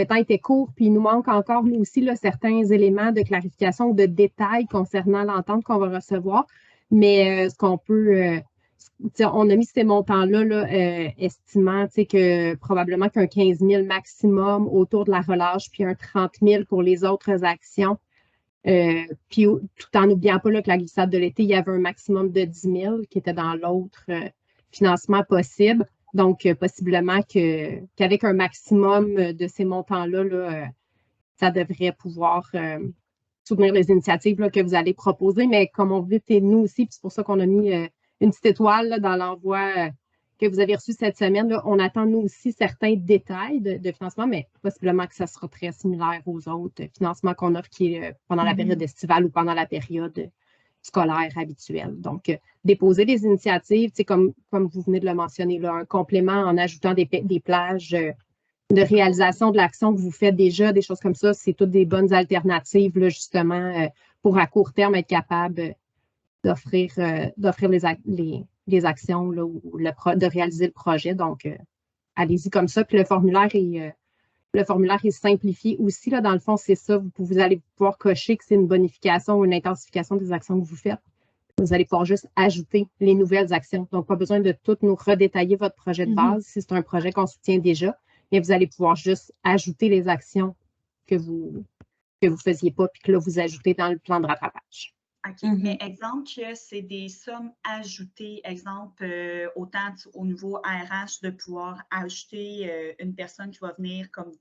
temps était court, puis il nous manque encore, nous aussi, là, certains éléments de clarification ou de détails concernant l'entente qu'on va recevoir. Mais ce qu'on peut... on a mis ces montants-là, estimant que probablement qu'un 15 000 maximum autour de la relâche, puis un 30 000 pour les autres actions. Puis tout en n'oubliant pas là, que la glissade de l'été, il y avait un maximum de 10 000 qui était dans l'autre financement possible. Donc, possiblement qu'avec un maximum de ces montants-là, ça devrait pouvoir soutenir les initiatives là, que vous allez proposer. Mais comme on veut, nous aussi, puis c'est pour ça qu'on a mis une petite étoile là, dans l'envoi que vous avez reçu cette semaine. Là, on attend, nous aussi, certains détails de financement, mais possiblement que ça sera très similaire aux autres financements qu'on offre qui est pendant la période estivale ou pendant la période scolaire habituelle. Donc, déposer des initiatives, comme vous venez de le mentionner, là, un complément en ajoutant des plages de réalisation de l'action que vous faites déjà, des choses comme ça, c'est toutes des bonnes alternatives, là, justement, pour à court terme être capable d'offrir les actions là, ou de réaliser le projet. Donc, allez-y comme ça. Puis le formulaire est simplifié aussi. Là, dans le fond, c'est ça. Vous allez pouvoir cocher que c'est une bonification ou une intensification des actions que vous faites. Vous allez pouvoir juste ajouter les nouvelles actions. Donc, pas besoin de tout nous redétailler votre projet de base si c'est un projet qu'on soutient déjà. Mais vous allez pouvoir juste ajouter les actions que vous ne faisiez pas puis que là, vous ajoutez dans le plan de rattrapage. OK, mais exemple que c'est des sommes ajoutées, exemple, autant au niveau RH de pouvoir ajouter une personne qui va venir comme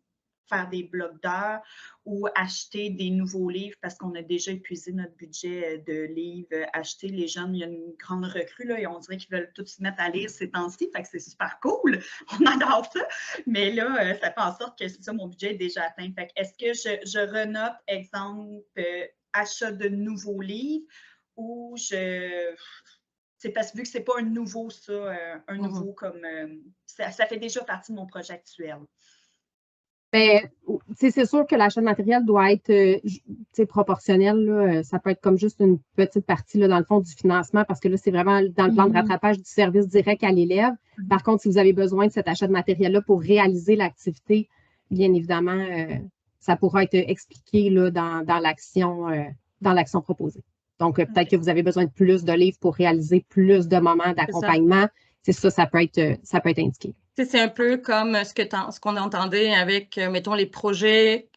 faire des blocs d'heures ou acheter des nouveaux livres parce qu'on a déjà épuisé notre budget de livres achetés. Les jeunes, il y a une grande recrue là, et on dirait qu'ils veulent tous se mettre à lire ces temps-ci, fait que c'est super cool, on adore ça, mais là, ça fait en sorte que c'est ça, mon budget est déjà atteint. Fait que est-ce que je renote, exemple, achat de nouveaux livres ou c'est parce que vu que c'est pas un nouveau, ça, un nouveau comme ça fait déjà partie de mon projet actuel. Bien, c'est sûr que l'achat de matériel doit être proportionnel. Là. Ça peut être comme juste une petite partie là, dans le fond du financement parce que là, c'est vraiment dans le plan de rattrapage du service direct à l'élève. Par contre, si vous avez besoin de cet achat de matériel-là pour réaliser l'activité, bien évidemment, ça pourra être expliqué là, dans l'action proposée. Donc, peut-être que vous avez besoin de plus de livres pour réaliser plus de moments d'accompagnement. C'est ça, ça peut être indiqué. C'est un peu comme ce qu'on entendait avec, mettons, les projets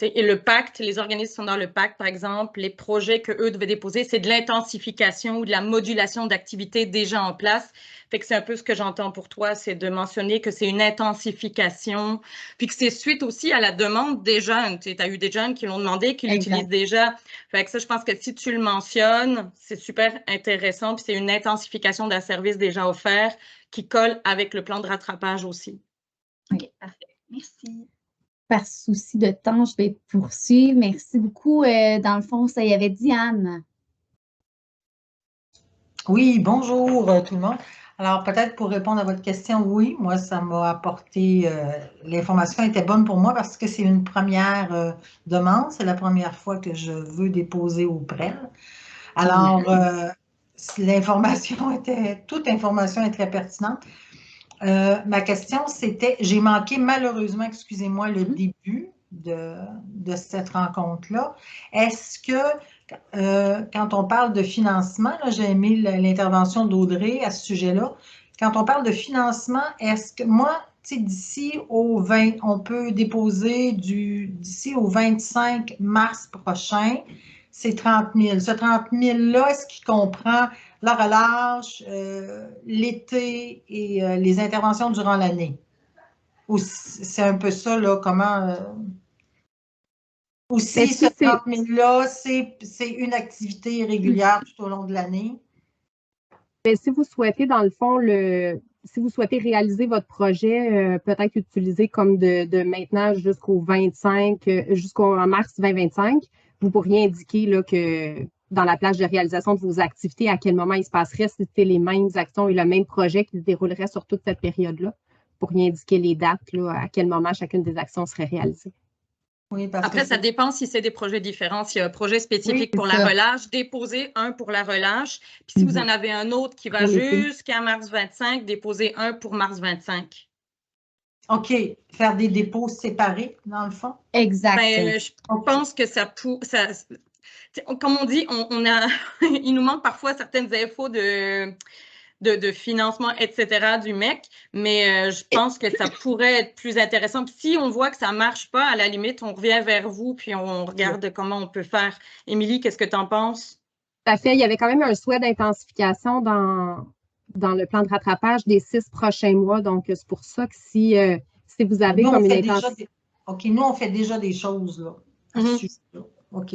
et le pacte, les organismes qui sont dans le pacte, par exemple, les projets qu'eux devaient déposer, c'est de l'intensification ou de la modulation d'activités déjà en place. Fait que c'est un peu ce que j'entends pour toi, c'est de mentionner que c'est une intensification, puis que c'est suite aussi à la demande des jeunes. Tu as eu des jeunes qui l'ont demandé, qui l'utilisent déjà. Fait que ça, je pense que si tu le mentionnes, c'est super intéressant, puis c'est une intensification d'un service déjà offert qui colle avec le plan de rattrapage aussi. OK, parfait. Merci. Par souci de temps, je vais poursuivre. Merci beaucoup. Dans le fond, ça y avait Diane. Oui, bonjour tout le monde. Alors, peut-être pour répondre à votre question, oui, moi, ça m'a apporté, l'information était bonne pour moi parce que c'est une première demande. C'est la première fois que je veux déposer au PREL. Alors, toute information est très pertinente. Ma question, c'était, j'ai manqué malheureusement, excusez-moi, le début de cette rencontre-là. Est-ce que, quand on parle de financement, j'ai aimé l'intervention d'Audrey à ce sujet-là, quand on parle de financement, est-ce que moi, d'ici au 20, on peut déposer d'ici au 25 mars prochain, c'est 30 000. Ce 30 000-là, est-ce qu'il comprend la relâche, l'été et les interventions durant l'année? Ou c'est un peu ça, là, comment... Ou si ce 30 000-là, c'est une activité régulière tout au long de l'année? Si vous souhaitez, dans le fond, si vous souhaitez réaliser votre projet, peut-être utiliser comme de maintenant jusqu'au 25, jusqu'au mars 2025, vous pourriez indiquer là, que dans la plage de réalisation de vos activités, à quel moment il se passerait, si c'était les mêmes actions et le même projet qui se déroulerait sur toute cette période-là. Vous pourriez indiquer les dates, là, à quel moment chacune des actions serait réalisée. Oui, parce Après, ça dépend si c'est des projets différents. S'il y a un projet spécifique pour la relâche, déposez un pour la relâche. Puis si vous en avez un autre qui va jusqu'à mars 25, déposez un pour mars 25. OK. Faire des dépôts séparés, dans le fond? Exact. Ben, je pense que comme on dit, il nous manque parfois certaines infos de financement, etc. du MEC, mais je pense que ça pourrait être plus intéressant. Puis si on voit que ça ne marche pas, à la limite, on revient vers vous puis on regarde comment on peut faire. Émilie, qu'est-ce que tu en penses? Tout à fait. Il y avait quand même un souhait d'intensification dans le plan de rattrapage des 6 prochains mois. Donc, c'est pour ça que si vous avez comme une intensification... OK, nous, on fait déjà des choses, là, à ce sujet-là. OK.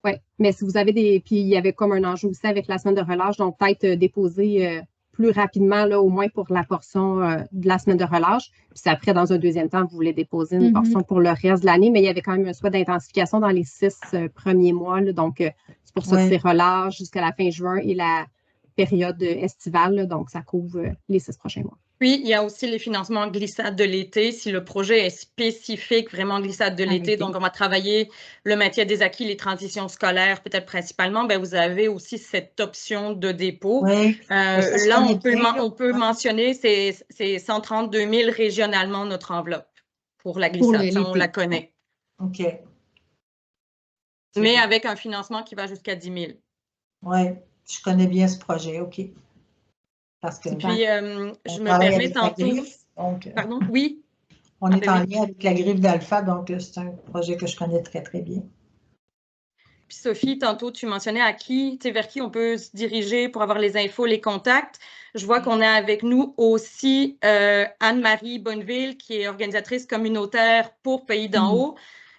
Oui, mais si vous avez puis il y avait comme un enjeu aussi avec la semaine de relâche, donc peut-être déposer plus rapidement, là, au moins pour la portion de la semaine de relâche. Puis après, dans un deuxième temps, vous voulez déposer une portion pour le reste de l'année, mais il y avait quand même un souhait d'intensification dans les 6 premiers mois. Là, donc, c'est pour ça que c'est relâche jusqu'à la fin juin et la période estivale. Là, donc, ça couvre les 6 prochains mois. Puis, il y a aussi les financements glissade de l'été. Si le projet est spécifique, vraiment glissade de l'été, donc on va travailler le maintien des acquis, les transitions scolaires, peut-être principalement, bien, vous avez aussi cette option de dépôt. Oui. Là, on peut mentionner, c'est 132 000 régionalement notre enveloppe pour la glissade. Ça, on la connaît. OK. Mais avec un financement qui va jusqu'à 10 000. Oui, je connais bien ce projet. OK. Parce que, puis, je me permets tantôt. Pardon? Oui. On est en lien avec la griffe d'Alpha, donc c'est un projet que je connais très, très bien. Puis Sophie, tantôt, tu mentionnais vers qui on peut se diriger pour avoir les infos, les contacts. Je vois qu'on a avec nous aussi Anne-Marie Bonneville, qui est organisatrice communautaire pour Pays d'en haut.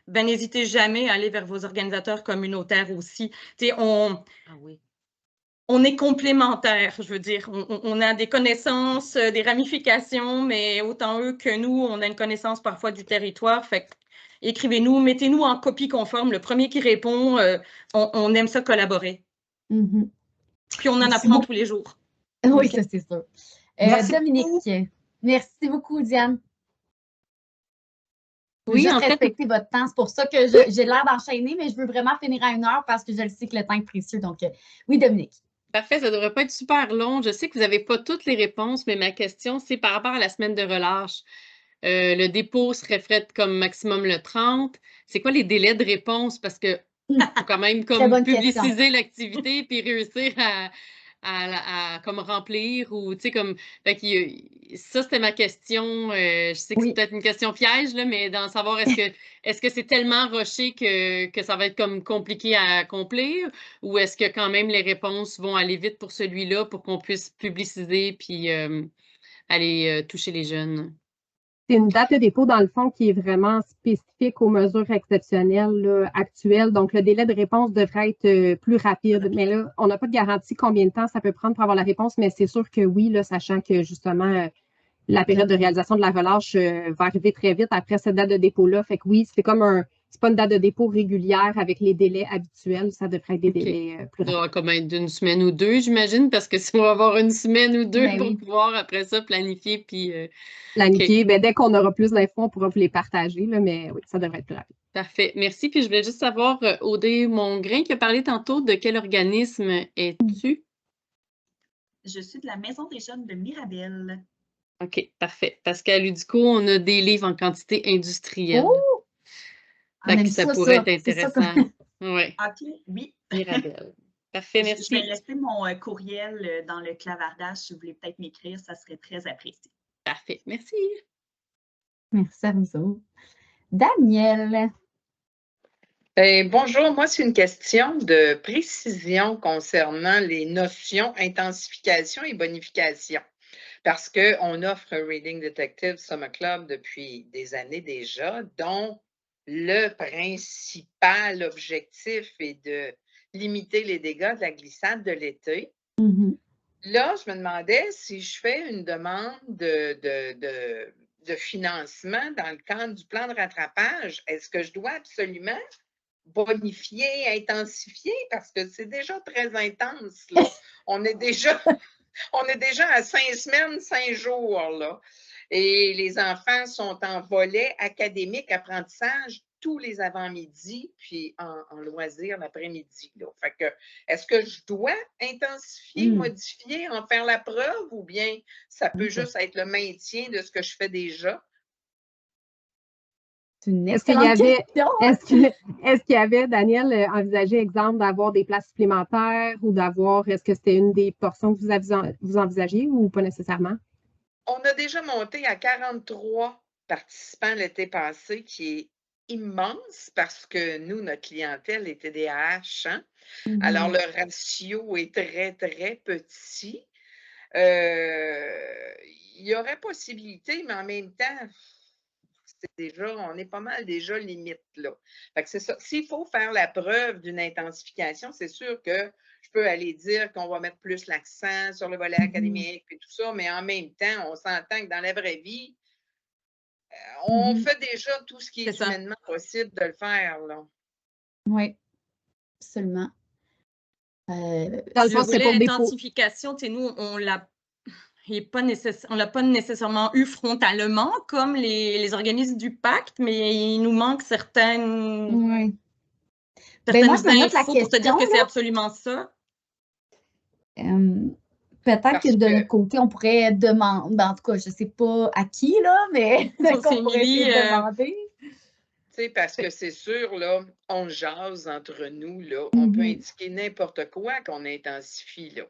Ben, n'hésitez jamais à aller vers vos organisateurs communautaires aussi. On est complémentaires, je veux dire. On a des connaissances, des ramifications, mais autant eux que nous, on a une connaissance parfois du territoire. Fait écrivez-nous, mettez-nous en copie conforme. Le premier qui répond, on aime ça collaborer. Puis on en apprend tous les jours. Oui, ça c'est sûr. Dominique, merci beaucoup, Diane. Oui, en fait, respecter votre temps. C'est pour ça que j'ai l'air d'enchaîner, mais je veux vraiment finir à 1 heure parce que je le sais que le temps est précieux. Donc, oui, Dominique. Parfait, ça ne devrait pas être super long. Je sais que vous n'avez pas toutes les réponses, mais ma question, c'est par rapport à la semaine de relâche. Le dépôt serait fait comme maximum le 30. C'est quoi les délais de réponse? Parce que faut quand même comme publiciser l'activité puis réussir à comme remplir ou tu sais comme fait que, ça c'était ma question. Je sais que c'est peut-être une question piège là, mais d'en savoir est-ce que c'est tellement rushé que ça va être comme compliqué à accomplir ou est-ce que quand même les réponses vont aller vite pour celui-là pour qu'on puisse publiciser puis aller toucher les jeunes? C'est une date de dépôt, dans le fond, qui est vraiment spécifique aux mesures exceptionnelles là, actuelles. Donc, le délai de réponse devrait être plus rapide. Mais là, on n'a pas de garantie combien de temps ça peut prendre pour avoir la réponse, mais c'est sûr que oui, là, sachant que justement, la période de réalisation de la relâche va arriver très vite après cette date de dépôt-là. Fait que oui, c'est comme c'est pas une date de dépôt régulière avec les délais habituels. Ça devrait être des délais plus rapides. Comme être d'une semaine ou deux, j'imagine, parce que si on va avoir une semaine ou deux pour pouvoir après ça planifier puis planifier. Ben, dès qu'on aura plus d'infos, on pourra vous les partager, là, mais oui, ça devrait être plus rapide. Parfait. Merci. Puis je voulais juste savoir, Audrey Mongrain qui a parlé tantôt, de quel organisme es-tu? Je suis de la Maison des jeunes de Mirabel. OK, parfait. Parce qu'à l'UDICO, on a des livres en quantité industrielle. Oh! Ça pourrait être intéressant. Oui. OK, oui. Mirabel. Parfait, merci. Je vais laisser mon courriel dans le clavardage. Si vous voulez peut-être m'écrire, ça serait très apprécié. Parfait, merci. Merci à vous autres. Daniel. Bonjour, moi, c'est une question de précision concernant les notions intensification et bonification. Parce qu'on offre Reading Detective Summer Club depuis des années déjà, dont le principal objectif est de limiter les dégâts de la glissade de l'été. Mm-hmm. Là, je me demandais si je fais une demande de financement dans le cadre du plan de rattrapage, est-ce que je dois absolument bonifier, intensifier? Parce que c'est déjà très intense, là. On est déjà à 5 semaines, 5 jours, là. Et les enfants sont en volet académique, apprentissage, tous les avant-midi, puis en loisir l'après-midi. Fait que, est-ce que je dois intensifier, modifier, en faire la preuve, ou bien ça peut juste être le maintien de ce que je fais déjà? C'est une excellente question. Est-ce qu'il y avait, Daniel, envisagé, exemple, d'avoir des places supplémentaires ou est-ce que c'était une des portions que vous envisagiez ou pas nécessairement? On a déjà monté à 43 participants l'été passé, qui est immense parce que nous, notre clientèle est TDAH. Hein? Mm-hmm. Alors, le ratio est très, très petit. Il y aurait possibilité, mais en même temps, on est pas mal déjà limite là. Fait que c'est ça. S'il faut faire la preuve d'une intensification, c'est sûr que je peux aller dire qu'on va mettre plus l'accent sur le volet académique et tout ça, mais en même temps, on s'entend que dans la vraie vie, on fait déjà tout ce qui est humainement possible de le faire, là. Oui, absolument. Dans le fond, c'est pour l'identification, nous, on l'a pas nécessairement eu frontalement comme les organismes du pacte, mais il nous manque certaines infos pour te dire que c'est absolument ça. Peut-être que de notre côté, on pourrait demander, en tout cas, je ne sais pas à qui, là, mais on pourrait demander. Parce que c'est sûr, là, on jase entre nous, là, on peut indiquer n'importe quoi qu'on intensifie, là.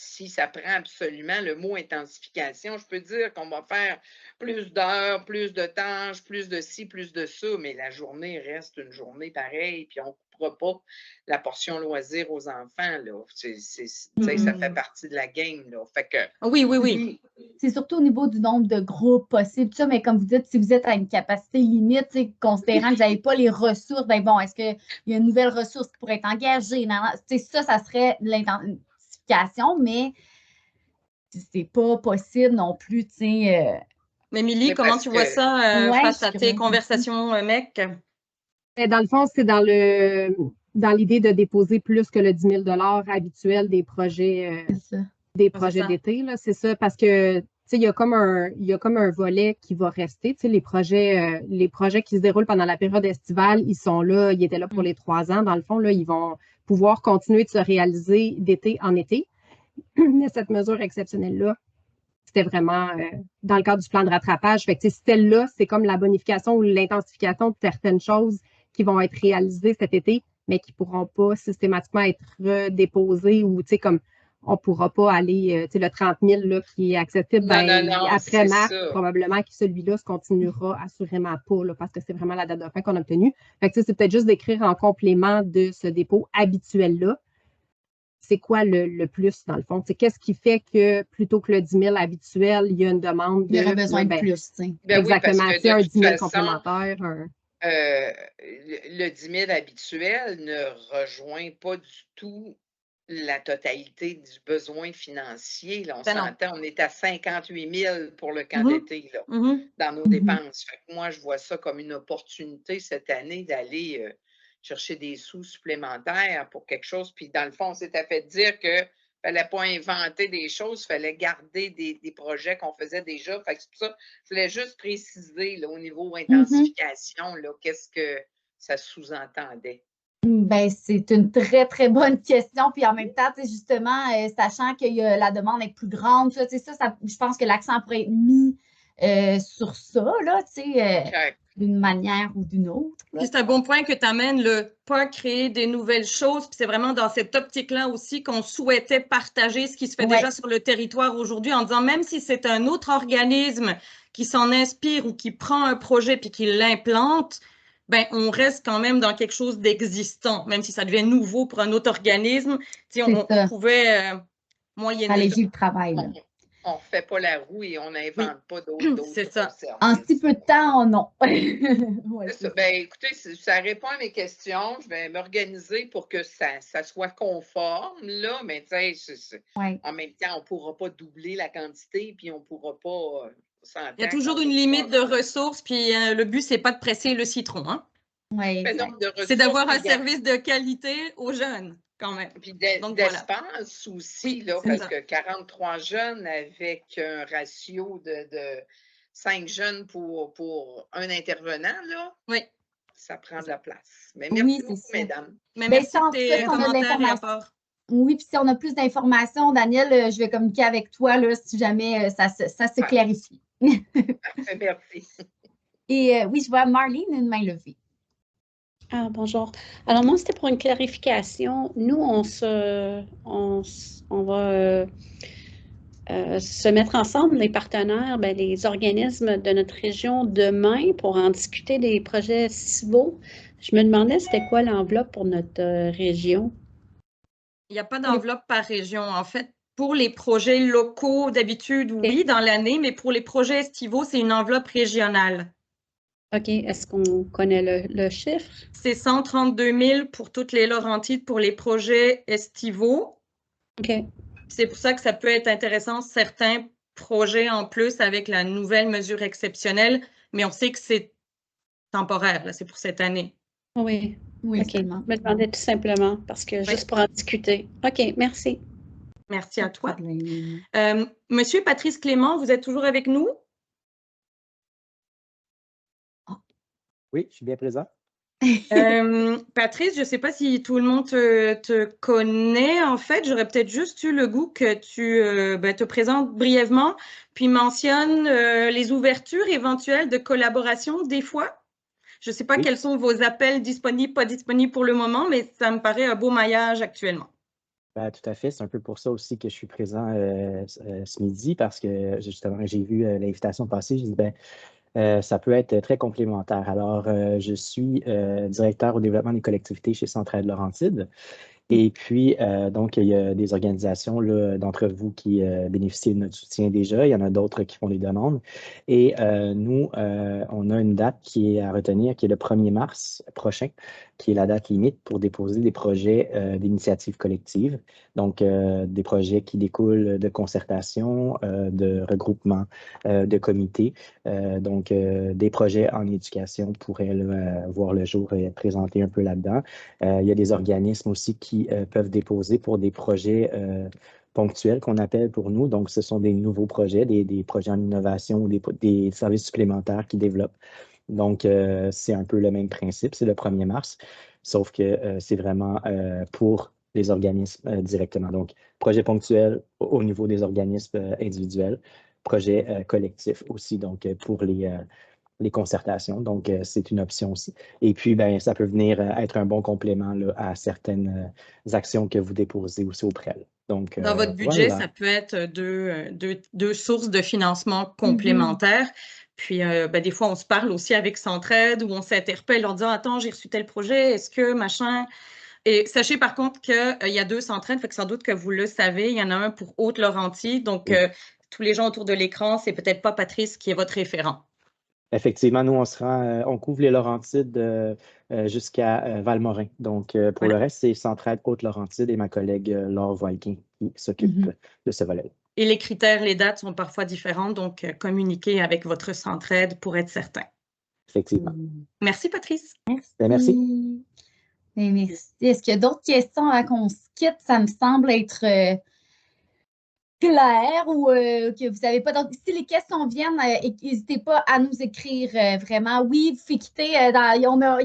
Si ça prend absolument le mot intensification, je peux dire qu'on va faire plus d'heures, plus de tâches, plus de ci, plus de ça, mais la journée reste une journée pareille, puis on ne coupera pas la portion loisir aux enfants, là. Ça fait partie de la game, là. Fait que, oui. C'est surtout au niveau du nombre de groupes possibles, ça, mais comme vous dites, si vous êtes à une capacité limite, considérant que vous n'avez pas les ressources, ben bon, est-ce qu'il y a une nouvelle ressource qui pourrait être engagée? Ça serait l'intensification, mais c'est pas possible non plus, Mais Émilie, comment tu vois ça face à tes conversations, mec? Dans le fond, c'est dans l'idée de déposer plus que le 10 000 habituel des projets d'été. C'est ça, parce que il y a comme un volet qui va rester. Les projets qui se déroulent pendant la période estivale, ils sont là, ils étaient là pour les 3 ans. Dans le fond, là, ils vont pouvoir continuer de se réaliser d'été en été. Mais cette mesure exceptionnelle-là, c'était vraiment dans le cadre du plan de rattrapage. Fait que celle-là, c'est comme la bonification ou l'intensification de certaines choses qui vont être réalisées cet été, mais qui ne pourront pas systématiquement être déposées ou comme on ne pourra pas aller, le 30 000 là, qui est accessible après mars, probablement que celui-là se continuera assurément pas, là, parce que c'est vraiment la date de fin qu'on a obtenue. Fait que c'est peut-être juste d'écrire en complément de ce dépôt habituel-là. C'est quoi le plus, dans le fond? Qu'est-ce qui fait que plutôt que le 10 000 habituel, il y a une demande de... Il y aurait besoin de plus. Exactement. Oui, un 10 000 complémentaire. Le 10 000 habituel ne rejoint pas du tout la totalité du besoin financier. Là, on s'entend, on est à 58 000 pour le camp d'été dans nos dépenses. Fait que moi, je vois ça comme une opportunité cette année d'aller chercher des sous supplémentaires pour quelque chose. Puis dans le fond, on s'était fait dire qu'il ne fallait pas inventer des choses, il fallait garder des projets qu'on faisait déjà. Fait que c'est pour ça que je voulais juste préciser là, au niveau intensification, qu'est-ce que ça sous-entendait. Ben, c'est une très, très bonne question. Puis en même temps, justement, sachant que la demande est plus grande, je pense que l'accent pourrait être mis sur ça, là, d'une manière ou d'une autre. C'est un bon point que tu amènes, le pas créer des nouvelles choses. Puis c'est vraiment dans cette optique-là aussi qu'on souhaitait partager ce qui se fait déjà sur le territoire aujourd'hui en disant même si c'est un autre organisme qui s'en inspire ou qui prend un projet puis qui l'implante, ben, on reste quand même dans quelque chose d'existant, même si ça devient nouveau pour un autre organisme. On pouvait moyenner. Alléger le travail. On ne fait pas la roue et on n'invente pas d'autres. C'est ça. En si peu de temps, non. Ben, écoutez, ça répond à mes questions. Je vais m'organiser pour que ça soit conforme, là, mais en même temps, on ne pourra pas doubler la quantité, puis on ne pourra pas... Il y a toujours une limite de ressources, puis le but, ce n'est pas de presser le citron. Hein? Oui, c'est d'avoir un service de qualité aux jeunes, quand même. Puis d'espace aussi, là, parce que 43 jeunes avec un ratio de 5 jeunes pour un intervenant, là, ça prend de la place. Mais merci beaucoup, mesdames. Mais merci de tes commentaires et apports. Oui, puis si on a plus d'informations, Daniel, je vais communiquer avec toi là, si jamais ça se clarifie. Merci. Et oui, je vois Marlene, une main levée. Ah, bonjour. Alors, moi, c'était pour une clarification. Nous, on va se mettre ensemble, les partenaires, les organismes de notre région demain pour en discuter des projets civils. Je me demandais, c'était quoi l'enveloppe pour notre région? Il n'y a pas d'enveloppe par région. En fait, pour les projets locaux, d'habitude, oui, dans l'année, mais pour les projets estivaux, c'est une enveloppe régionale. OK. Est-ce qu'on connaît le chiffre? C'est 132 000 pour toutes les Laurentides pour les projets estivaux. OK. C'est pour ça que ça peut être intéressant, certains projets en plus avec la nouvelle mesure exceptionnelle, mais on sait que c'est temporaire, là, c'est pour cette année. Oui. OK. Je me demandais tout simplement parce que juste pour en discuter. OK, merci. Merci à toi. Monsieur Patrice Clément, vous êtes toujours avec nous? Oui, je suis bien présent. Patrice, je ne sais pas si tout le monde te connaît. En fait, j'aurais peut-être juste eu le goût que tu te présentes brièvement, puis mentionnes les ouvertures éventuelles de collaboration des fois. Je ne sais pas quels sont vos appels disponibles, pas disponibles pour le moment, mais ça me paraît un beau maillage actuellement. Ben, tout à fait. C'est un peu pour ça aussi que je suis présent ce midi, parce que justement, j'ai vu l'invitation passer. J'ai dit, ça peut être très complémentaire. Alors, je suis directeur au développement des collectivités chez Centraide Laurentides. Et puis, donc, il y a des organisations d'entre vous qui bénéficient de notre soutien déjà. Il y en a d'autres qui font des demandes. Et nous, on a une date qui est à retenir, qui est le 1er mars prochain, qui est la date limite pour déposer des projets d'initiative collective. Donc, des projets qui découlent de concertation, de regroupement de comités. Donc, des projets en éducation pourraient voir le jour et être présentés un peu là-dedans. Il y a des organismes aussi qui peuvent déposer pour des projets ponctuels qu'on appelle pour nous. Donc, ce sont des nouveaux projets, des projets en innovation ou des services supplémentaires qu'ils développent. Donc, c'est un peu le même principe, c'est le 1er mars, sauf que c'est vraiment pour les organismes directement. Donc, projet ponctuel au niveau des organismes individuels, projets collectifs aussi, donc pour les concertations. Donc, c'est une option aussi. Et puis, ben, ça peut venir être un bon complément là, à certaines actions que vous déposez aussi au PREL. Donc, dans votre budget, voilà. ça peut être deux sources de financement complémentaires. Puis, ben, des fois, on se parle aussi avec Centraide ou on s'interpelle en disant « Attends, j'ai reçu tel projet, est-ce que machin… » Et sachez par contre qu'il y a 2 Centraides, fait que sans doute que vous le savez, il y en a un pour Haute-Laurentide. Donc, tous les gens autour de l'écran, c'est peut-être pas Patrice qui est votre référent. Effectivement, nous, on couvre les Laurentides jusqu'à Valmorin. Donc, pour le reste, c'est Centraide Haute-Laurentide et ma collègue Laure Viking qui s'occupe de ce volet. Et les critères, les dates sont parfois différentes, donc communiquez avec votre Centraide pour être certain. Effectivement. Merci, Patrice. Merci. Merci. Est-ce qu'il y a d'autres questions avant qu'on se quitte? Ça me semble être clair ou que vous n'avez pas. Donc, si les questions viennent, n'hésitez pas à nous écrire vraiment. Oui, vous pouvez quitter. Il y a une heure,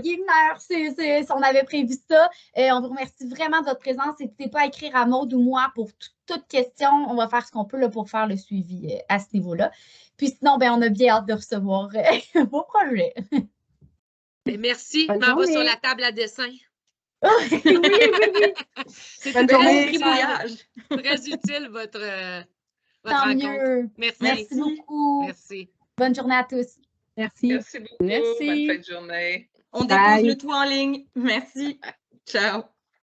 on avait prévu ça. On vous remercie vraiment de votre présence. N'hésitez pas à écrire à Maude ou moi pour toute question. On va faire ce qu'on peut là, pour faire le suivi à ce niveau-là. Puis sinon, ben, on a bien hâte de recevoir vos projets. Merci. Je m'en vais sur la table à dessin. Oui. C'était très utile, votre rencontre. Merci beaucoup. Merci. Bonne journée à tous. Merci. Merci beaucoup. Bonne fin de journée. On dépose le tout en ligne. Merci. Ciao.